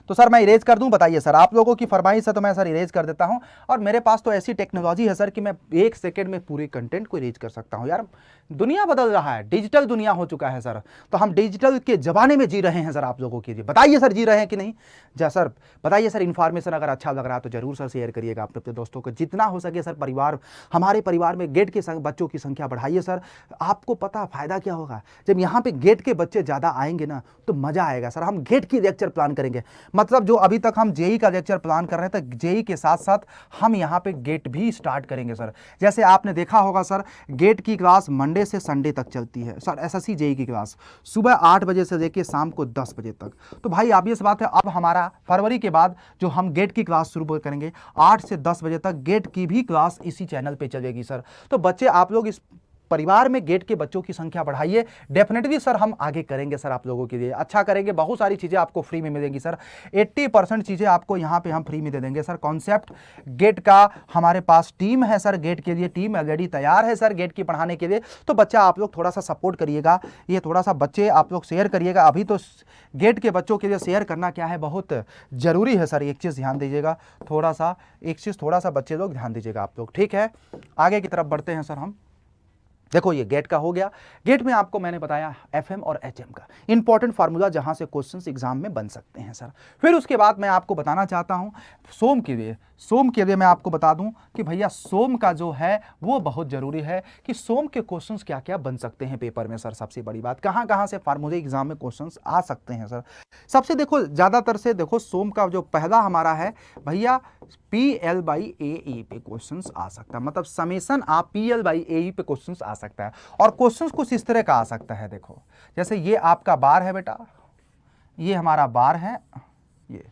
तो सर मैं इरेज कर दूं, बताइए सर, आप लोगों की फरमाइश है तो मैं सर इरेज कर देता हूं। और मेरे पास तो ऐसी टेक्नोलॉजी है सर कि मैं 1 सेकंड में पूरे कंटेंट को इरेज कर सकता हूं। यार दुनिया बदल रहा है, डिजिटल दुनिया हो चुका है सर, तो हम डिजिटल के जमाने में जी रहे हैं सर। आप लोगों के लिए बताइए सर, जी रहे हैं कि नहीं जा सर, बताइए सर। इन्फॉर्मेशन अगर अच्छा लग रहा है तो जरूर सर शेयर करिएगा अपने दोस्तों को, जितना हो सके सर। हमारे परिवार में गेट के बच्चों की संख्या बढ़ाइए सर। आपको पता फायदा क्या होगा, जब यहाँ पे गेट के बच्चे ज्यादा आएंगे ना तो मजा आएगा सर। हम गेट की लेक्चर प्लान करेंगे, मतलब जो अभी तक हम जेई का लेक्चर प्लान कर रहे थे, जेई के साथ साथ हम यहाँ पे गेट भी स्टार्ट करेंगे सर। जैसे आपने देखा होगा सर, गेट की क्लास मंडे से संडे तक चलती है सर, एसएससी जेई की क्लास सुबह 8 बजे से लेकर शाम को 10 बजे तक। तो भाई आप ये बात है, अब हमारा फरवरी के बाद जो हम गेट की क्लास शुरू करेंगे 8 से 10 बजे तक, गेट की भी क्लास इसी चैनल पे चलेगी सर। तो बच्चे आप लोग इस परिवार में गेट के बच्चों की संख्या बढ़ाइए, डेफिनेटली सर हम आगे करेंगे सर, आप लोगों के लिए अच्छा करेंगे। बहुत सारी चीज़ें आपको फ्री में मिलेंगी सर, 80% चीज़ें आपको यहाँ पे हम फ्री में दे देंगे सर। कॉन्सेप्ट गेट का हमारे पास टीम है सर, गेट के लिए टीम ऑलरेडी तैयार है सर गेट की पढ़ाने के लिए। तो बच्चा आप लोग थोड़ा सा सपोर्ट करिएगा, ये थोड़ा सा बच्चे आप लोग शेयर करिएगा। अभी तो गेट के बच्चों के लिए शेयर करना क्या है, बहुत ज़रूरी है सर। एक चीज़ ध्यान दीजिएगा, थोड़ा सा बच्चे लोग ध्यान दीजिएगा आप लोग, ठीक है। आगे की तरफ बढ़ते हैं सर हम। देखो ये गेट का हो गया। गेट में आपको मैंने बताया एफएम और एचएम का इंपॉर्टेंट फार्मूला, जहां से क्वेश्चंस एग्जाम में बन सकते हैं सर। फिर उसके बाद मैं आपको बताना चाहता हूं सोम के लिए मैं आपको बता दूं कि भैया सोम का जो है वो बहुत जरूरी है कि सोम के क्वेश्चंस क्या क्या बन सकते हैं पेपर में सर। सबसे बड़ी बात, कहां से फार्मूले एग्जाम में क्वेश्चंस आ सकते हैं सर। सबसे देखो ज्यादातर से देखो सोम का जो पहला हमारा है भैया PL/AE पे क्वेश्चंस आ सकता है, मतलब समेशन आप PL/AE पे क्वेश्चंस आ सकता है। और क्वेश्चंस कुछ इस तरह का आ सकता है, देखो जैसे ये आपका बार है बेटा, ये हमारा बार है, ये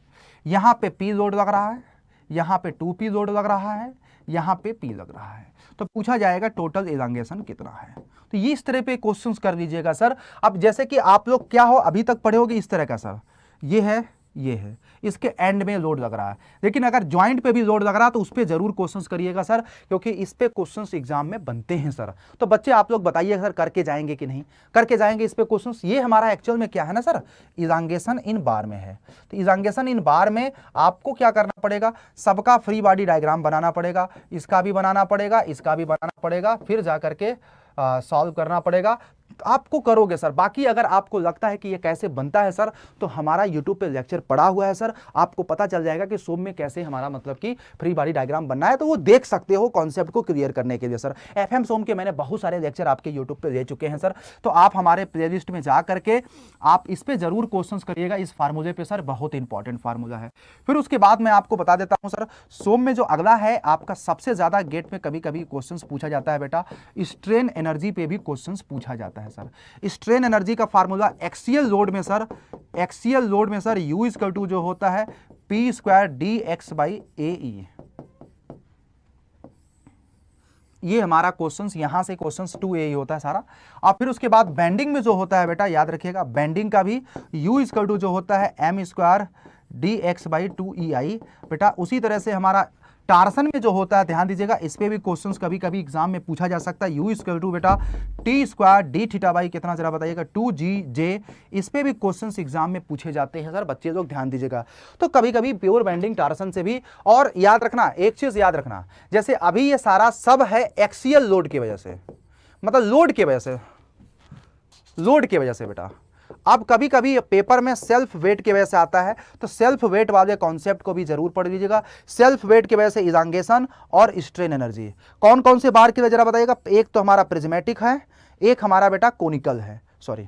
यहाँ पे P लोड लग रहा है, यहाँ पे 2P लोड लग रहा है, यहाँ पे P लग रहा है। तो पूछा जाएगा टोटल एलांगेशन कितना है। तो ये इस तरह पे क्वेश्चंस कर लीजिएगा सर। अब जैसे कि आप लोग क्या हो अभी तक पढ़े होगे इस तरह का सर, ये है, इसके एंड में लोड लग रहा है, लेकिन अगर ज्वाइंट पे भी लोड लग रहा है तो उस पे जरूर क्वेश्चंस करिएगा सर, क्योंकि इस पे क्वेश्चंस एग्जाम में बनते हैं सर। तो बच्चे आप लोग बताइए सर, करके जाएंगे कि नहीं करके जाएंगे इस पे क्वेश्चंस। ये हमारा एक्चुअल में क्या है ना सर, इलांगेशन इन बार में है। तो इलांगेशन इन बार में आपको क्या करना पड़ेगा, सबका फ्री बॉडी डायग्राम बनाना पड़ेगा, इसका भी बनाना पड़ेगा, इसका भी बनाना पड़ेगा, फिर जा करके सॉल्व करना पड़ेगा। आपको करोगे सर। बाकी अगर आपको लगता है कि ये कैसे बनता है सर, तो हमारा यूट्यूब पे लेक्चर पड़ा हुआ है सर, आपको पता चल जाएगा कि सोम में कैसे हमारा मतलब कि फ्री बॉडी डायग्राम बनना है, तो वो देख सकते हो कॉन्सेप्ट को क्लियर करने के लिए सर। एफएम सोम के मैंने बहुत सारे लेक्चर आपके यूट्यूब पे दे चुके हैं सर, तो आप हमारे प्लेलिस्ट में जा करके आप इस पे जरूर क्वेश्चंस करिएगा, इस फार्मूले पे सर, बहुत इंपॉर्टेंट फार्मूला है। फिर उसके बाद मैं आपको बता देता हूं सर, सोम में जो अगला है आपका सबसे ज्यादा गेट में कभी कभी क्वेश्चंस पूछा जाता है बेटा, स्ट्रेन एनर्जी पे भी क्वेश्चंस पूछा जाता है सर। स्ट्रेन एनर्जी का फार्मूला एक्सियल लोड में सर, U इक्वल टू जो होता है P² dx/AE। ये हमारा क्वेश्चंस यहां से क्वेश्चंस 2A होता है सारा। और फिर उसके बाद बेंडिंग में जो होता है बेटा, याद रखिएगा बेंडिंग का भी U इक्वल टू जो होता है M² dx/2EI बेटा। उसी तरह से हमारा टार्सन में जो होता है, ध्यान दीजिएगा, इस पे भी क्वेश्चंस कभी कभी एग्जाम में पूछा जा सकता है। यू इक्वल टू बेटा T square D theta by कितना, जरा बताइएगा, 2g/j। इस पे भी क्वेश्चंस एग्जाम में पूछे जाते हैं सर, बच्चे लोग ध्यान दीजिएगा। तो कभी कभी प्योर बेंडिंग टार्सन से भी, और याद रखना एक चीज याद रखना, जैसे अभी ये सारा सब है एक्सियल लोड की वजह से, मतलब लोड की वजह से, लोड की वजह से बेटा। अब कभी कभी पेपर में सेल्फ वेट की वजह से आता है, तो सेल्फ वेट वाले कॉन्सेप्ट को भी जरूर पढ़ लीजिएगा। सेल्फ वेट की वजह से इलांगेशन और स्ट्रेन एनर्जी, कौन कौन से बार की वजह जरा बताइएगा। एक तो हमारा प्रिज्मेटिक है, एक हमारा बेटा कोनिकल है, सॉरी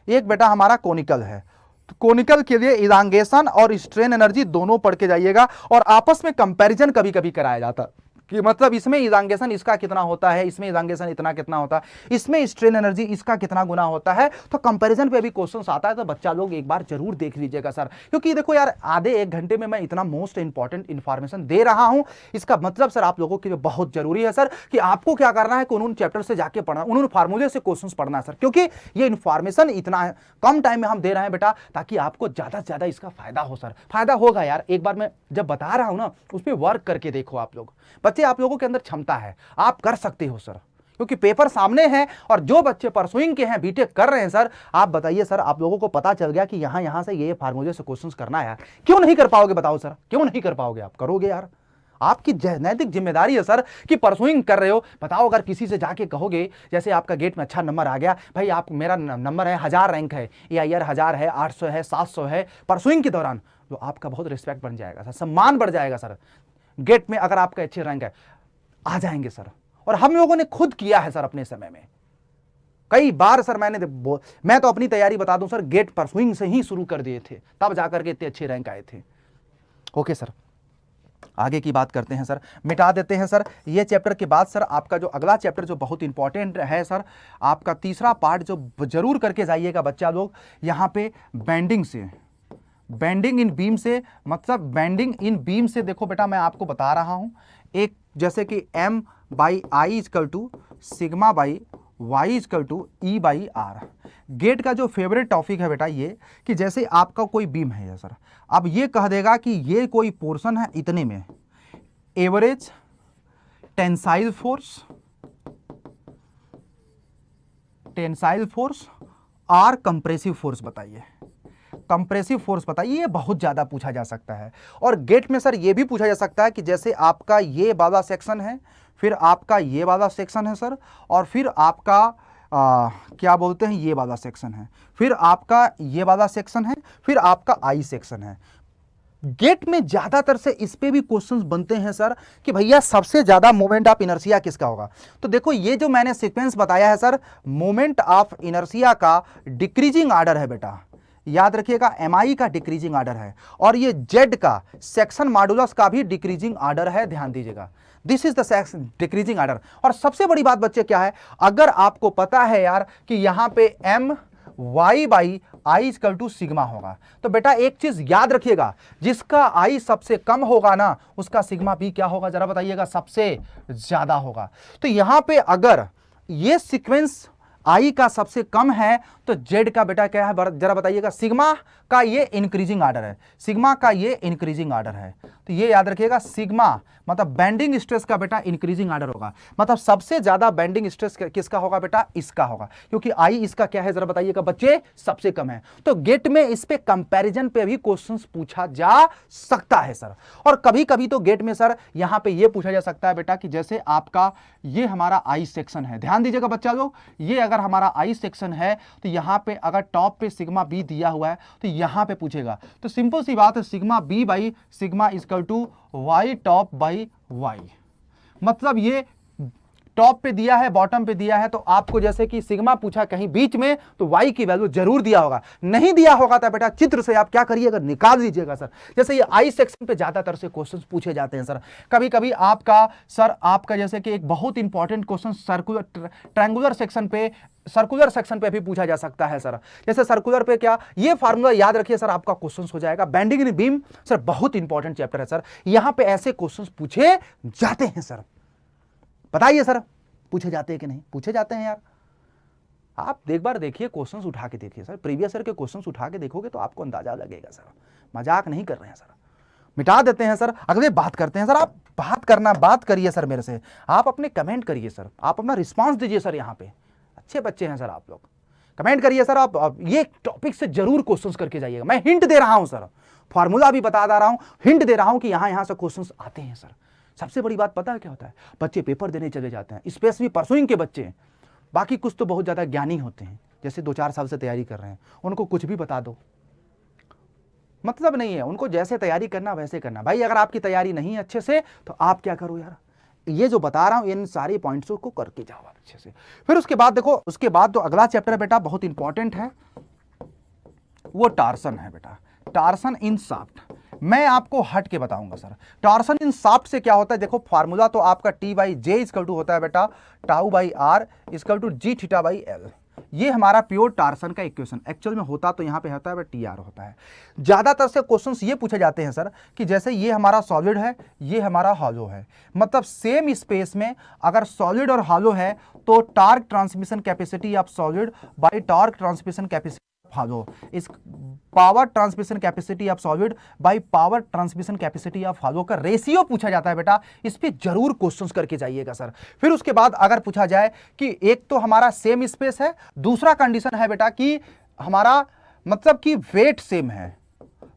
एक बेटा हमारा कोनिकल है। तो कोनिकल के लिए इलांगेशन और स्ट्रेन एनर्जी दोनों पढ़ के जाइएगा, और आपस में कंपैरिजन कभी कभी कराया जाता है कि मतलब इसमें इलांगेशन इसका कितना होता है, इसमें इलांगेशन इतना कितना होता है, इसमें स्ट्रेन एनर्जी इसका कितना गुना होता है। तो कंपैरिजन पे भी क्वेश्चंस आता है, तो बच्चा लोग एक बार जरूर देख लीजिएगा सर, क्योंकि देखो यार आधे एक घंटे में मैं इतना मोस्ट इंपॉर्टेंट इंफॉर्मेशन दे रहा हूं, इसका मतलब सर आप लोगों के लिए बहुत जरूरी है सर कि आपको क्या करना है कि उन चैप्टर से जाके पढ़ना, उन फार्मूले से क्वेश्चन पढ़ना है सर, क्योंकि ये इंफॉर्मेशन इतना कम टाइम में हम दे रहे हैं बेटा, ताकि आपको ज्यादा से ज्यादा इसका फायदा हो सर। फायदा होगा यार, एक बार मैं जब बता रहा हूं ना उस पर वर्क करके देखो आप लोग, बच्चे आप लोगों के अंदर क्षमता है, आप कर सकते हो सर, क्योंकि पेपर सामने है। और जो बच्चे परसुइंग के हैं, बीटेक कर रहे हैं सर, आप बताइए सर, आप लोगों को पता चल गया कि यहां से ये फार्मूले से क्वेश्चंस करना है यार, क्यों नहीं कर पाओगे बताओ सर, क्यों नहीं कर पाओगे? आप करोगे यार, आपकी नैतिक जिम्मेदारी है सर कि परसुइंग कर रहे हो। बताओ अगर किसी से जाके कहोगे, जैसे आपका गेट में अच्छा नंबर आ गया, भाई आप मेरा नंबर है 1000 रैंक है, या यार 1000 है, 800 है, 700 है परसुइंग के दौरान, तो आपका बहुत रिस्पेक्ट बन जाएगा सर, सम्मान बढ़ जाएगा सर। गेट में अगर आपका अच्छे रैंक है, आ जाएंगे सर। और हम लोगों ने खुद किया है सर अपने समय में, कई बार सर मैं तो अपनी तैयारी बता दूं सर, गेट परसुइंग से ही शुरू कर दिए थे, तब जाकर के इतने अच्छे रैंक आए थे। ओके सर, आगे की बात करते हैं सर, मिटा देते हैं सर ये चैप्टर के बाद। सर आपका जो अगला चैप्टर जो बहुत इंपॉर्टेंट है सर, आपका तीसरा पार्ट जो जरूर करके जाइएगा बच्चा लोग, यहां पे बेंडिंग से, बेंडिंग इन बीम से, मतलब बेंडिंग इन बीम से देखो बेटा मैं आपको बता रहा हूं, एक जैसे कि M/I equal to sigma by Y equal to E/R। GATE का जो फेवरेट टॉपिक है बेटा ये, कि जैसे आपका कोई बीम है सर, अब ये कह देगा कि ये कोई पोर्शन है इतने में, एवरेज टेंसाइल फोर्स और कंप्रेसिव फोर्स बताइए, कंप्रेसिव फोर्स बताइए। ये बहुत ज्यादा पूछा जा सकता है। और गेट में सर ये भी पूछा जा सकता है कि जैसे आपका ये वाला सेक्शन है, फिर आपका ये वाला सेक्शन है सर, और फिर आपका क्या बोलते हैं ये वाला सेक्शन है, फिर आपका ये वाला सेक्शन है, फिर आपका आई सेक्शन है। गेट में ज्यादातर से इस पे भी क्वेश्चंस बनते हैं सर कि भैया सबसे ज्यादा मोमेंट ऑफ इनर्शिया किसका होगा। तो देखो ये जो मैंने सीक्वेंस बताया है सर, मोमेंट ऑफ इनर्शिया का डिक्रीजिंग ऑर्डर है बेटा, याद रखिएगा, MI का डिक्रीजिंग ऑर्डर है, और ये Z का सेक्शन मॉडुलस का भी डिक्रीजिंग ऑर्डर है, ध्यान दीजिएगा, this is the decreasing order. और सबसे बड़ी बात बच्चे क्या है, अगर आपको पता है यार कि यहां पे MY/I इक्वल टू सिग्मा होगा, तो बेटा एक चीज याद रखिएगा, जिसका I सबसे कम होगा ना, उसका सिग्मा भी क्या होगा जरा बताइएगा, सबसे ज्यादा होगा। तो यहां पे अगर ये सीक्वेंस I का सबसे कम है, तो Z का बेटा क्या है जरा बताइएगा, सिग्मा का ये इंक्रीजिंग ऑर्डर है, सिग्मा का ये इंक्रीजिंग ऑर्डर है। तो ये याद रखिएगा, सिग्मा मतलब बेंडिंग स्ट्रेस का बेटा इंक्रीजिंग ऑर्डर होगा, मतलब सबसे ज्यादा बेंडिंग स्ट्रेस किसका होगा बेटा, इसका होगा, क्योंकि I इसका क्या है जरा बताइएगा बच्चे, सबसे कम है। तो गेट में इस पे कंपैरिजन पे भी क्वेश्चंस पूछा जा सकता है सर। और कभी कभी तो गेट में सर यहां पे ये पूछा जा सकता है बेटा कि जैसे आपका ये हमारा I सेक्शन है, ध्यान दीजिएगा बच्चा लोग, ये अगर हमारा I सेक्शन है, तो यहां पे अगर टॉप पे सिग्मा B दिया हुआ है, तो यहां पे पूछेगा, तो सिंपल सी बात है, sigma B by sigma equal to Y top by Y, मतलब ये टॉप पे दिया है, बॉटम पे दिया है, तो आपको जैसे कि सिग्मा पूछा कहीं बीच में, तो वाई की वैल्यू जरूर दिया होगा, नहीं दिया होगा तो बेटा चित्र से आप क्या करिएगा, निकाल लीजिएगा सर। जैसे ये आई सेक्शन पे ज्यादातर से क्वेश्चंस पूछे जाते हैं सर। कभी कभी आपका जैसे कि एक बहुत इंपॉर्टेंट क्वेश्चन सर्कुलर सेक्शन पे भी पूछा जा सकता है सर। जैसे सर्कुलर पे क्या, ये फार्मूला याद रखिए सर, आपका क्वेश्चन हो जाएगा। बेंडिंग इन बीम सर बहुत इंपॉर्टेंट चैप्टर है सर, यहां पे ऐसे क्वेश्चन पूछे जाते हैं सर। बताइए सर, पूछे जाते हैं कि नहीं? पूछे जाते हैं यार। आप एक बार देखिए, क्वेश्चंस उठा के देखिए सर, प्रीवियस ईयर के क्वेश्चंस उठा के देखोगे तो आपको अंदाजा लगेगा सर, मजाक नहीं कर रहे हैं सर, मिटा देते हैं सर, अगले बात करते हैं सर। आप बात करिए सर मेरे से, आप अपने कमेंट करिए सर, आप अपना रिस्पांस दीजिए सर। यहाँ पे अच्छे बच्चे हैं सर, आप लोग कमेंट करिए सर। आप ये टॉपिक से जरूर क्वेश्चंस करके जाइएगा। मैं हिंट दे रहा हूं सर, फॉर्मूला भी बता रहा हूं, हिंट दे रहा हूं कि यहां से क्वेश्चंस आते हैं सर। सबसे बड़ी बात पता है क्या होता है, बच्चे पेपर देने चले जाते हैं, स्पेशली परसुइंग के बच्चे। बाकी कुछ तो बहुत ज्यादा ज्ञानी होते हैं, जैसे 2-4 साल से तैयारी कर रहे हैं, उनको कुछ भी बता दो मतलब नहीं है। उनको जैसे तैयारी करना वैसे करना। भाई अगर आपकी तैयारी नहीं है अच्छे से तो आप क्या करो यार, ये जो बता रहा हूं इन सारे पॉइंट्स को करके जाओ आप अच्छे से। फिर उसके बाद देखो, उसके बाद जो अगला चैप्टर है बेटा बहुत इंपॉर्टेंट है, वो टार्सन है बेटा। टार्सन इन शाफ्ट मैं आपको हट के बताऊंगा सर। टार्सन इन शाफ्ट से क्या होता है, देखो फार्मूला तो आपका T by J equal to होता है बेटा tau by R equal to G theta by L. ये हमारा प्योर टार्सन का इक्वेशन एक्चुअल में होता तो यहाँ पे होता है टी आर होता है। ज्यादातर से क्वेश्चंस ये पूछे जाते हैं सर कि जैसे ये हमारा सॉलिड है, ये हमारा हॉलो है, मतलब सेम स्पेस में अगर सॉलिड और हॉलो है तो torque transmission capacity of solid by torque transmission capacity hollow is power transmission capacity of solid by power transmission capacity of hollow का रेशियो पूछा जाता है बेटा। इस पे जरूर क्वेश्चंस करके जाइएगा सर। फिर उसके बाद अगर पूछा जाए कि एक तो हमारा सेम स्पेस है, दूसरा कंडीशन है बेटा कि हमारा मतलब कि वेट सेम है।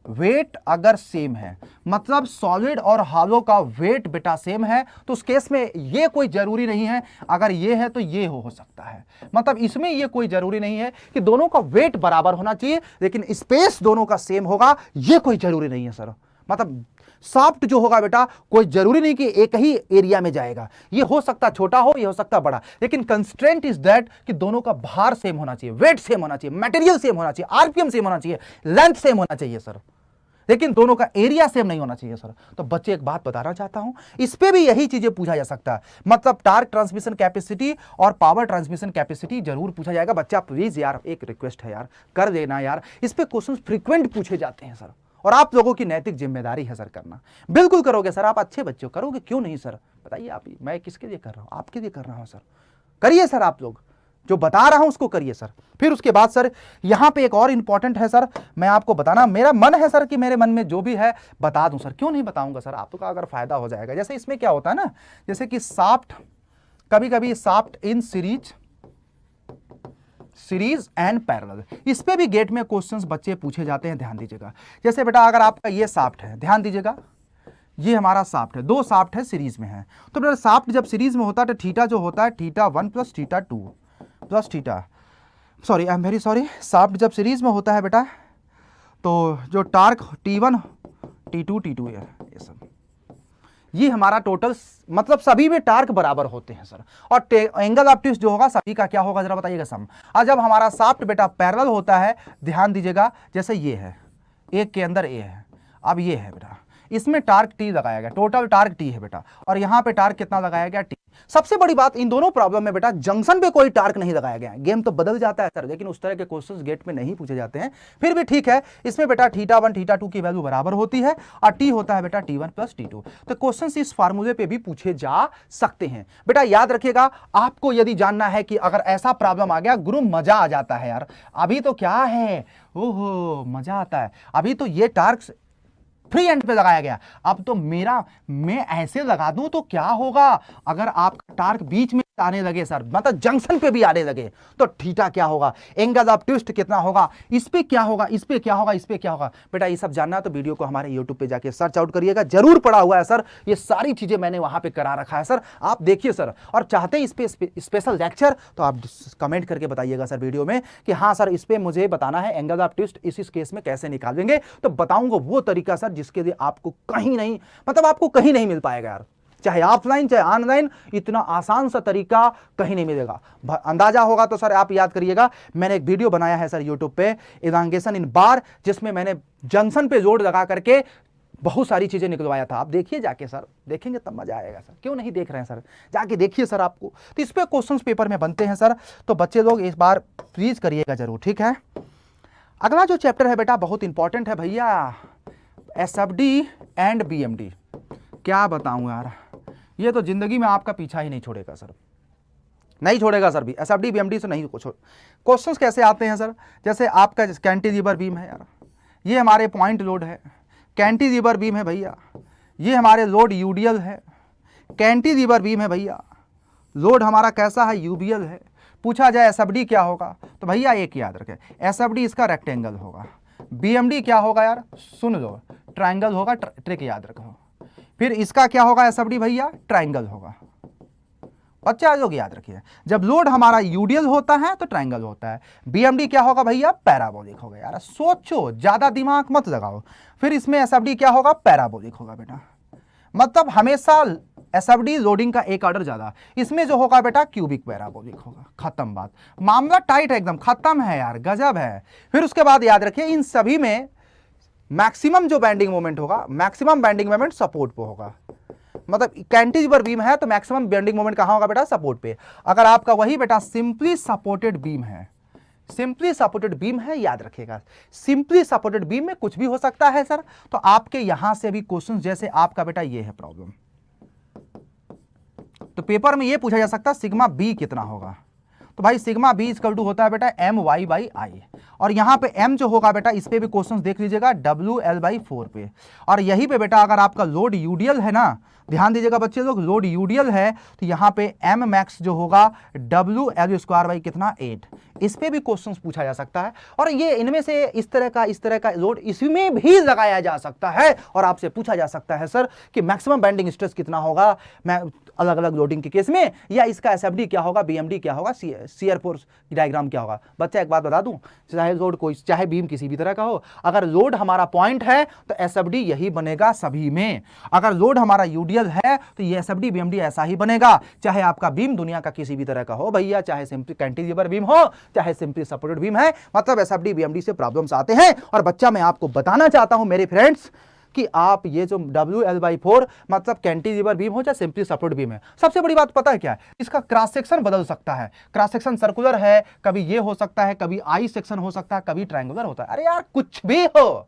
वेट अगर सेम है मतलब सॉलिड और हॉलो का वेट बेटा सेम है, तो उस केस में ये कोई जरूरी नहीं है अगर ये है तो ये हो सकता है। मतलब इसमें ये कोई जरूरी नहीं है कि दोनों का वेट बराबर होना चाहिए, लेकिन स्पेस दोनों का सेम होगा, ये कोई जरूरी नहीं है सर। मतलब सॉफ्ट जो होगा बेटा कोई जरूरी नहीं कि एक ही एरिया में जाएगा, ये हो सकता छोटा हो, ये हो सकता बड़ा, लेकिन कंस्ट्रेंट इज दैट कि दोनों का भार सेम होना चाहिए, वेट सेम होना चाहिए, मटेरियल सेम होना चाहिए, आरपीएम सेम होना चाहिए, लेंथ सेम होना चाहिए सर, लेकिन दोनों का एरिया सेम नहीं होना चाहिए सर। तो बच्चे एक बात बताना चाहता हूं, इस पे भी यही चीजें पूछा जा सकता है, मतलब टार्क ट्रांसमिशन कैपेसिटी और पावर ट्रांसमिशन कैपेसिटी जरूर पूछा जाएगा। बच्चा प्लीज यार एक रिक्वेस्ट है यार, कर देना यार, इस पे क्वेश्चंस फ्रीक्वेंट पूछे जाते हैं सर, और आप लोगों की नैतिक जिम्मेदारी है सर करना। बिल्कुल करोगे सर, आप अच्छे बच्चे हो, करोगे क्यों नहीं सर, बताइए आप। मैं किसके लिए कर रहा हूं, आपके लिए कर रहा हूं सर, करिए सर, आप लोग जो बता रहा हूं उसको करिए सर। फिर उसके बाद सर यहां पे एक और इंपॉर्टेंट है सर, मैं आपको बताना, मेरा मन है सर कि मेरे मन में जो भी है बता दूं सर, क्यों नहीं बताऊंगा सर, आपको का अगर फायदा हो जाएगा। जैसे इसमें क्या होता है ना, जैसे कि शाफ्ट, कभी कभी shaft in series and parallel, इस पे भी गेट में क्वेश्चंस बच्चे पूछे जाते हैं, ध्यान दीजिएगा। जैसे बेटा अगर आपका ये शाफ्ट है, ध्यान दीजिएगा, ये हमारा शाफ्ट है, दो शाफ्ट है सीरीज में है, तो बेटा शाफ्ट जब सीरीज में होता है तो थीटा जो होता है theta 1 plus theta 2 plus theta, sorry I am very sorry, shaft जब सीरीज में होता है बेटा तो जो टार्क T1 T2 T2 है, ये सब ये हमारा टोटल, मतलब सभी में टार्क बराबर होते हैं सर, और एंगल ऑफ ट्विस्ट जो होगा सभी का क्या होगा जरा बताइएगा, सम। और जब हमारा शाफ्ट बेटा पैरेलल होता है, ध्यान दीजिएगा, जैसे ये है, एक के अंदर ए है, अब ये है बेटा, इसमें टार्क टी लगाया गया, टोटल टार्क टी है बेटा, और यहां पे टार्क कितना लगाया गया, टी। सबसे बड़ी बात इन दोनों प्रॉब्लम में बेटा जंक्शन पे कोई टार्क नहीं लगाया गया है। गेम तो बदल जाता है सर, लेकिन उस तरह के क्वेश्चंस गेट में नहीं पूछे जाते हैं, फिर भी ठीक है। इसमें बेटा थीटा 1 थीटा 2 की वैल्यू बराबर होती है, और टी होता है बेटा T1 प्लस T2। तो क्वेश्चंस इस फार्मूले पे भी पूछे जा सकते हैं बेटा। याद रखिएगा, आपको यदि जानना है कि अगर ऐसा प्रॉब्लम आ गया, गुरु मजा आ जाता है यार। अभी तो क्या है, ओहो मजा आता है। अभी तो ये टार्क फ्री एंड पे लगाया गया, अब तो मैं ऐसे लगा दूं तो क्या होगा अगर आपका टार्क बीच में आने लगे सर, मतलब जंक्शन पे भी आने लगे, तो थीटा क्या होगा, एंगल ऑफ ट्विस्ट कितना होगा, इस पे क्या होगा, इस पे क्या होगा, इस पे क्या होगा। बेटा ये सब जानना है तो वीडियो को हमारे यूट्यूब पे जाके सर्च आउट करिएगा, जरूर पड़ा हुआ है सर, ये सारी चीजें मैंने वहां पे करा रखा है सर, आप देखिए सर। और चाहते हैं इस पे स्पेशल लेक्चर तो आप कमेंट करके बताइएगा सर वीडियो में कि हाँ सर इस पे मुझे बताना है एंगल ऑफ ट्विस्ट इस केस में कैसे निकालेंगे, तो बताऊंगा वो तरीका सर जिसके लिए आपको कहीं नहीं, मतलब आपको कहीं नहीं मिल पाएगा यार, चाहे ऑफलाइन चाहे ऑनलाइन, इतना आसान सा तरीका कहीं नहीं मिलेगा। अंदाजा होगा तो सर आप याद करिएगा, मैंने एक वीडियो बनाया है सर यूट्यूब पे, इलांगेशन इन बार, जिसमें मैंने जंक्शन पे जोड़ लगा करके बहुत सारी चीजें निकलवाया था। आप देखिए जाके सर, देखेंगे तब मजा आएगा सर, क्यों नहीं देख रहे हैं सर, जाके देखिए सर आपको। तो इस पे क्वेश्चंस पेपर में बनते हैं सर, तो बच्चे लोग इस बार प्लीज करिएगा जरूर, ठीक है। अगला जो चैप्टर है बेटा बहुत इंपॉर्टेंट है भैया, SFD एंड BMD। क्या बताऊं यार, ये तो जिंदगी में आपका पीछा ही नहीं छोड़ेगा सर, नहीं छोड़ेगा सर भी, SFD BMD से नहीं कुछ। क्वेश्चंस कैसे आते हैं सर, जैसे आपका कैंटिलीवर बीम है यार, ये हमारे पॉइंट लोड है, कैंटिलीवर बीम है भैया, ये हमारे लोड यूडियल है, कैंटिलीवर बीम है भैया, लोड हमारा कैसा है, यूबियल है। पूछा जाए एसएफडी क्या होगा, तो भैया एक याद रखें, एसएफडी इसका रेक्टेंगल होगा, बीएमडी क्या होगा यार, सुन लो, ट्रायंगल होगा, ट्रिक याद रखो। फिर इसका क्या होगा एसएफडी भैया, ट्रायंगल होगा। बच्चा लोग याद रखिए, जब लोड हमारा यूडियल होता है तो ट्रायंगल होता है। बीएमडी क्या होगा भैया, पैराबोलिक होगा। यार सोचो, ज्यादा दिमाग मत लगाओ। फिर इसमें एसएफडी क्या होगा, पैराबोलिक होगा बेटा। मतलब हमेशा एसएफडी लोडिंग का एक ऑर्डर ज्यादा, इसमें जो होगा बेटा क्यूबिक पैराबोलिक होगा। खत्म बात, मामला टाइट है एकदम, खत्म है यार, गजब है। फिर उसके बाद याद रखिए, इन सभी में मैक्सिमम जो बेंडिंग मोमेंट होगा, मैक्सिमम बेंडिंग मोमेंट सपोर्ट पे होगा। मतलब कैंटिलीवर बीम है तो मैक्सिमम बेंडिंग मोमेंट कहां होगा बेटा, सपोर्ट पे। अगर आपका वही बेटा सिंपली सपोर्टेड बीम है, सिंपली सपोर्टेड बीम है, याद रखिएगा, सिंपली सपोर्टेड बीम में कुछ भी हो सकता है सर। तो आपके यहां से भी क्वेश्चन, जैसे आपका बेटा ये है प्रॉब्लम, तो पेपर में ये पूछा जा सकता है सिग्मा बी कितना होगा। तो भाई सिग्मा बी इक्वल टू होता है बेटा एम वाई बाई आई, और यहाँ पे एम जो होगा बेटा, इस पे भी क्वेश्चन देख लीजिएगा, डब्ल्यू एल बाई 4 पे। और यही पे बेटा अगर आपका लोड यूडियल है ना, ध्यान दीजिएगा बच्चे लोग, लोड यूडियल है तो यहाँ पे एम मैक्स जो होगा डब्ल्यू एल स्क्वायर बाई कितना 8, इस पे भी क्वेश्चन पूछा जा सकता है। और ये इनमें से इस तरह का लोड इसमें भी लगाया जा सकता है, और आपसे पूछा जा सकता है सर कि मैक्सिमम बेंडिंग स्ट्रेस कितना होगा मैं अलग अलग लोडिंग के केस में, या इसका एसएफडी क्या होगा, बीएमडी क्या होगा, शियर फोर्स डायग्राम क्या होगा। बच्चा एक बात बता दूं, चाहे लोड कोई, चाहे बीम किसी भी तरह का हो, अगर लोड हमारा पॉइंट है तो एसएफडी यही बनेगा सभी में। अगर लोड हमारा यूडियल है तो ये एसएफडी बीएमडी ऐसा ही बनेगा, चाहे आपका बीम दुनिया का किसी भी तरह का हो भैया, चाहे सिंपली कैंटिलीवर बीम हो, चाहे सिंपली सपोर्टेड बीम है। मतलब एसएफडी बीएमडी से प्रॉब्लम्स आते हैं। और बच्चा मैं आपको बताना चाहता हूं मेरे फ्रेंड्स कि आप ये जो WL/4 मतलब कैंटिलीवर बीम हो चाहे सिंपली सपोर्ट बीम है, सबसे बड़ी बात पता है क्या है, इसका क्रॉस सेक्शन बदल सकता है। क्रॉस सेक्शन सर्कुलर है, कभी ये हो सकता है, कभी आई सेक्शन हो सकता है, कभी ट्रायंगुलर होता है। अरे यार कुछ भी हो,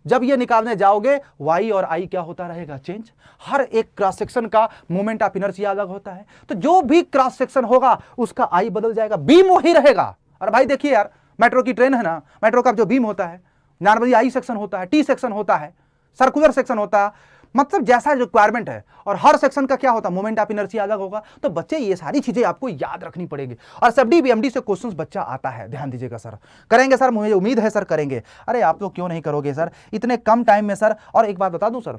जब ये निकालने जाओगे वाई और आई क्या होता रहेगा, चेंज। हर एक क्रॉस सेक्शन का मोमेंट ऑफ इनर्शिया अलग होता है, तो जो भी क्रॉस सेक्शन होगा उसका आई बदल जाएगा, बीम वही रहेगा। और भाई देखिए यार, मेट्रो की ट्रेन है ना, मेट्रो का जो बीम होता है नॉर्मली आई सेक्शन होता है, टी सेक्शन होता है, सर्कुलर सेक्शन होता है, मतलब जैसा रिक्वायरमेंट है। और हर सेक्शन का क्या होता है, मोमेंट ऑफ इनर्शिया अलग होगा। तो बच्चे ये सारी चीजें आपको याद रखनी पड़ेगी। और एसएफडी बीएमडी से क्वेश्चंस बच्चा आता है, ध्यान दीजिएगा सर। करेंगे सर, मुझे उम्मीद है सर करेंगे। अरे आप लोग क्यों नहीं करोगे सर इतने कम टाइम में सर। और एक बात बता दूं सर,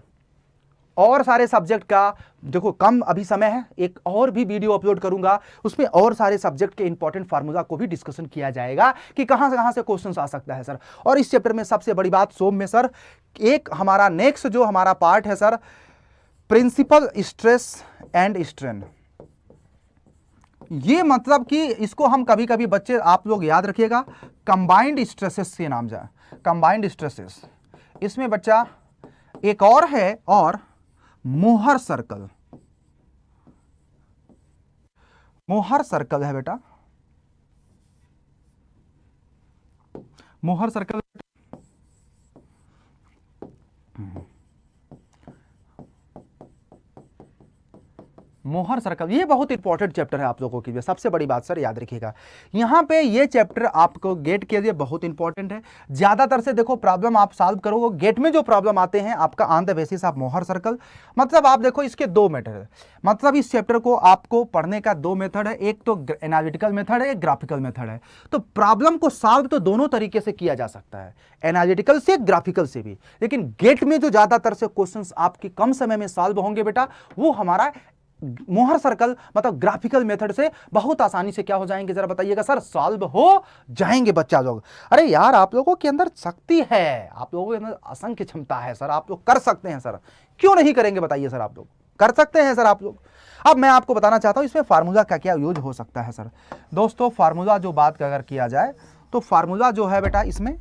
और सारे सब्जेक्ट का देखो कम अभी समय है, एक और भी वीडियो अपलोड करूंगा, उसमें और सारे सब्जेक्ट के इंपॉर्टेंट फार्मूला को भी डिस्कशन किया जाएगा कि कहां से क्वेश्चंस आ सकता है सर। और इस चैप्टर में सबसे बड़ी बात सोम में सर, एक हमारा नेक्स्ट जो हमारा पार्ट है sir, principal stress and strain. ये मतलब कि इसको हम कभी कभी बच्चे आप लोग याद रखिएगा कंबाइंड स्ट्रेसेस से नाम जा, कंबाइंड स्ट्रेसेस। इसमें बच्चा एक और है, और मोहर सर्कल, मोहर सर्कल है बेटा, मोहर सर्कल। मोहर सर्कल ये बहुत इंपॉर्टेंट चैप्टर है आप लोगों के लिए। सबसे बड़ी बात सर याद रखिएगा, यहाँ पे ये चैप्टर आपको गेट के लिए बहुत इंपॉर्टेंट है। ज्यादातर से देखो प्रॉब्लम आप सॉल्व करोगे, गेट में जो प्रॉब्लम आते हैं आपका on the basis of Mohr circle. मतलब आप देखो इसके दो मेथड है, मतलब इस चैप्टर को आपको पढ़ने का दो मेथड है, एक तो एनालिटिकल मेथड है, एक ग्राफिकल मेथड है। तो प्रॉब्लम को सॉल्व तो दोनों तरीके से किया जा सकता है, एनालिटिकल से ग्राफिकल से भी। लेकिन गेट में जो ज्यादातर से क्वेश्चंस आपके कम समय में सॉल्व होंगे बेटा, वो हमारा मोहर सर्कल मतलब ग्राफिकल मेथड से बहुत आसानी से क्या हो जाएंगे, जरा बताइएगा सर, सॉल्व हो जाएंगे बच्चा लोग। अरे यार आप लोगों के अंदर शक्ति है, आप लोगों के अंदर असंख्य क्षमता है सर, आप लोग कर सकते हैं सर, क्यों नहीं करेंगे बताइए सर, आप लोग कर सकते हैं सर आप लोग। अब मैं आपको बताना चाहता हूं इसमें फार्मूला का क्या यूज हो सकता है सर। दोस्तों फार्मूला जो बात अगर किया जाए तो फार्मूला जो है बेटा, इसमें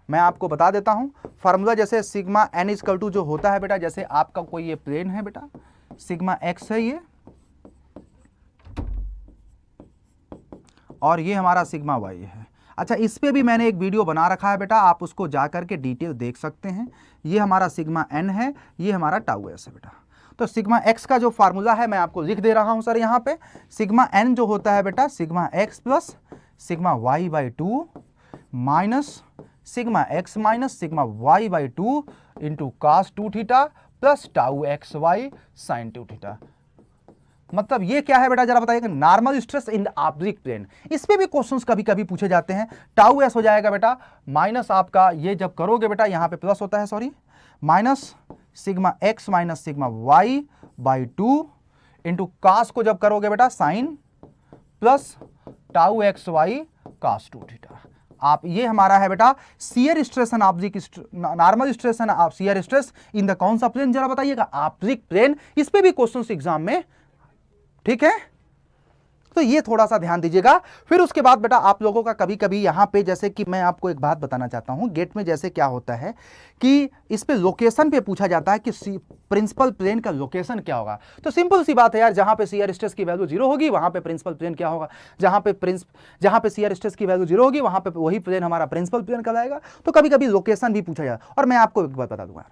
मैं आपको बता देता हूं फार्मूला। जैसे सिग्मा एन इक्वल टू जो होता है बेटा, जैसे आपका कोई ये प्लेन है बेटा, सिग्मा एक्स है ये, और ये हमारा सिग्मा वाई है। अच्छा इस पे भी मैंने एक वीडियो बना रखा है बेटा, आप उसको जा करके डिटेल देख सकते हैं। ये हमारा सिग्मा एन है, ये हमारा टाउ एस है बेटा। तो सिग्मा एक्स का जो फार्मूला है मैं आपको लिख दे रहा हूं सर यहाँ पे, सिग्मा एन जो होता है बेटा sigma x plus sigma y by 2 minus sigma x minus sigma y by 2 into cos 2 theta plus tau x y sine 2 theta. मतलब ये क्या है बेटा जरा बताइएगा, normal stress in the oblique plane. इस पे भी क्वेश्चंस कभी कभी पूछे जाते हैं। टाउ एस हो जाएगा बेटा माइनस आपका, ये जब करोगे बेटा यहां पे प्लस होता है, sorry, minus sigma x minus sigma y by 2 into cos को जब करोगे बेटा sine plus tau x y cos 2 theta. आप ये हमारा है बेटा shear stress and oblique normal stress and shear stress in the कौन सा प्लेन, जरा बताइएगा, ऑब्लिक प्लेन। इस पे भी क्वेश्चंस एग्जाम में, ठीक है, तो ये थोड़ा सा ध्यान दीजिएगा। फिर उसके बाद बेटा आप लोगों का कभी कभी यहां पे, जैसे कि मैं आपको एक बात बताना चाहता हूं, गेट में जैसे क्या होता है कि इस पे लोकेशन पे पूछा जाता है कि प्रिंसिपल प्लेन का लोकेशन क्या होगा। तो सिंपल सी बात है यार, जहां पे शियर स्ट्रेस की वैल्यू 0 होगी वहां पे प्रिंसिपल प्लेन क्या होगा, जहां पे शियर स्ट्रेस की वैल्यू 0 होगी वहां पे वही प्लेन हमारा प्रिंसिपल प्लेन कहलाएगा। तो कभी कभी लोकेशन भी पूछा जाता है। और मैं आपको एक बात बता दूंगा,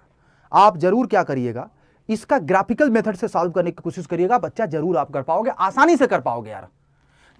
आप जरूर क्या करिएगा, इसका ग्राफिकल मेथड से सॉल्व करने की कोशिश करिएगा, बच्चा जरूर आप कर पाओगे, आसानी से कर पाओगे यार।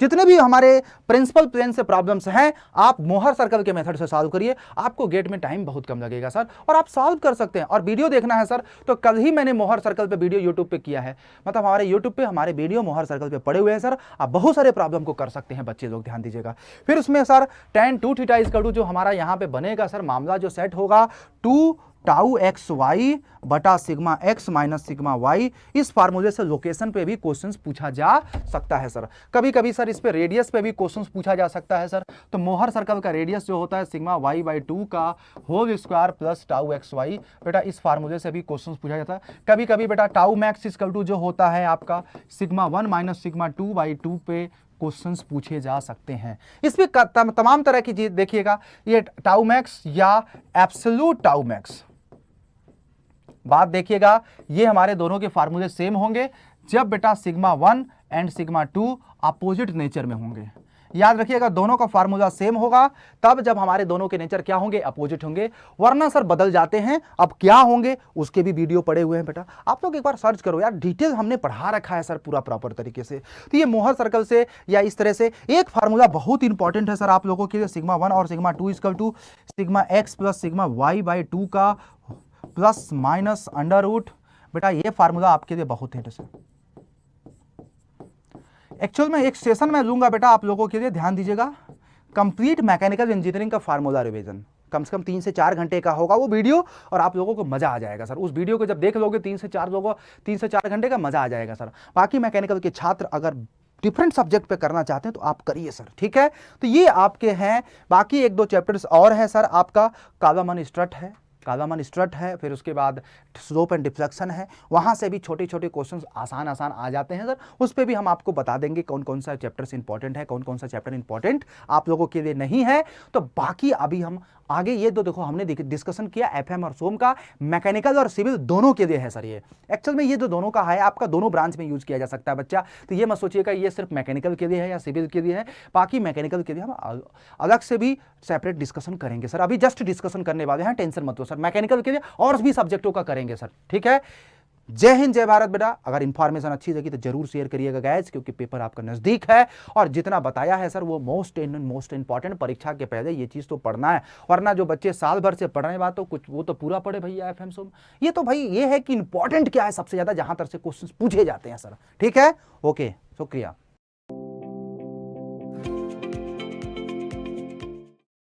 जितने भी हमारे प्रिंसिपल प्लेन से प्रॉब्लम्स हैं, आप मोहर सर्कल के मेथड से सॉल्व करिए, आपको गेट में टाइम बहुत कम लगेगा सर, और आप सॉल्व कर सकते हैं। और वीडियो देखना है सर, तो कल ही मैंने मोहर सर्कल पे वीडियो यूट्यूब पे किया है, मतलब हमारे यूट्यूब पे हमारे वीडियो मोहर सर्कल पे पड़े हुए हैं सर, आप बहुत सारे प्रॉब्लम को कर सकते हैं बच्चे लोग, ध्यान दीजिएगा। फिर उसमें sir tan 2 theta is equal to जो हमारा यहाँ पे बनेगा सर, मामला जो सेट होगा 2 टाउ एक्स वाई बटा sigma x minus sigma y. इस फार्मूले से लोकेशन पे भी क्वेश्चंस पूछा जा सकता है सर। कभी कभी सर इस पे रेडियस पे भी क्वेश्चंस पूछा जा सकता है सर। तो मोहर सर्कल का रेडियस जो होता है सिग्मा वाई बाई 2 का whole square plus tau x y, बेटा इस फार्मूले से भी क्वेश्चंस पूछा जाता है। कभी कभी बेटा टाउ मैक्स इक्वल टू जो होता है आपका सिग्मा 1 माइनस सिग्मा 2 बाई 2 पे क्वेश्चंस पूछे जा सकते हैं। इसमें तमाम तरह की चीज देखिएगा, ये टाउ मैक्स या एब्सोल्यूट टाउ मैक्स, बात देखिएगा, ये हमारे दोनों के फार्मूले सेम होंगे जब बेटा sigma 1 and sigma 2 opposite nature में होंगे। याद रखिएगा दोनों का फार्मूला सेम होगा तब जब हमारे दोनों के नेचर क्या होंगे, अपोजिट होंगे, वरना सर बदल जाते हैं। अब क्या होंगे उसके भी वीडियो पड़े हुए हैं बेटा, आप लोग एक बार सर्च करो यार, डिटेल हमने पढ़ा रखा है सर पूरा प्रॉपर तरीके से। तो ये मोहर सर्कल से या इस तरह से एक फार्मूला बहुत इंपॉर्टेंट है सर आप लोगों के लिए, सिग्मा 1 और sigma 2 equal to sigma x plus sigma y by 2 का प्लस माइनस अंडर रूट। बेटा ये फार्मूला आपके लिए बहुत है। एक्चुअल में एक सेशन में लूंगा बेटा आप लोगों के लिए, ध्यान दीजिएगा, कंप्लीट मैकेनिकल इंजीनियरिंग का फार्मूला रिवीजन, कम से कम 3 से 4 घंटे का होगा वो वीडियो, और आप लोगों को मजा आ जाएगा सर। उस वीडियो को जब देख लोगे 3 से 4 घंटे का मजा आ जाएगा सर। बाकी मैकेनिकल के छात्र अगर डिफरेंट सब्जेक्ट पे करना चाहते हैं तो आप करिए सर, ठीक है। तो ये आपके हैं, बाकी 1-2 चैप्टर्स और है सर, आपका कालामन स्ट्रट है, फिर उसके बाद स्लोप एंड डिफ्लेक्शन है, वहां से भी छोटे छोटे क्वेश्चंस आसान आ जाते हैं सर। उस पर भी हम आपको बता देंगे कौन कौन सा चैप्टर्स इंपॉर्टेंट है, कौन कौन सा चैप्टर इंपॉर्टेंट आप लोगों के लिए नहीं है। तो बाकी अभी हम आगे ये देखो हमने डिस्कशन किया एफएम और सोम का, मैकेनिकल और सिविल दोनों के लिए है सर। ये एक्चुअल में ये दोनों का है, आपका दोनों ब्रांच में यूज किया जा सकता है बच्चा। तो ये मत सोचिएगा ये सिर्फ मैकेनिकल के लिए है या सिविल के लिए है, बाकी मैकेनिकल के लिए हम अलग से भी सेपरेट डिस्कशन करेंगे सर। अभी जस्ट डिस्कशन करने वाले हैं, टेंशन मत लो सर। मैकेनिकल के लिए और भी सब्जेक्टों का करेंगे सर, ठीक है। जय हिंद जय भारत बेटा। अगर इंफॉर्मेशन अच्छी लगी तो जरूर शेयर करिएगा गाइस, क्योंकि पेपर आपका नजदीक है, और जितना बताया है सर वो मोस्ट इंपॉर्टेंट, परीक्षा के पहले ये चीज तो पढ़ना है, वरना जो बच्चे साल भर से पढ़ रहे बात तो कुछ वो तो पूरा पढ़े भैया एफएम सोम। ये तो भाई ये है कि इंपॉर्टेंट क्या है सबसे ज्यादा, जहां तक से क्वेश्चन पूछे जाते हैं सर, ठीक है। ओके, शुक्रिया।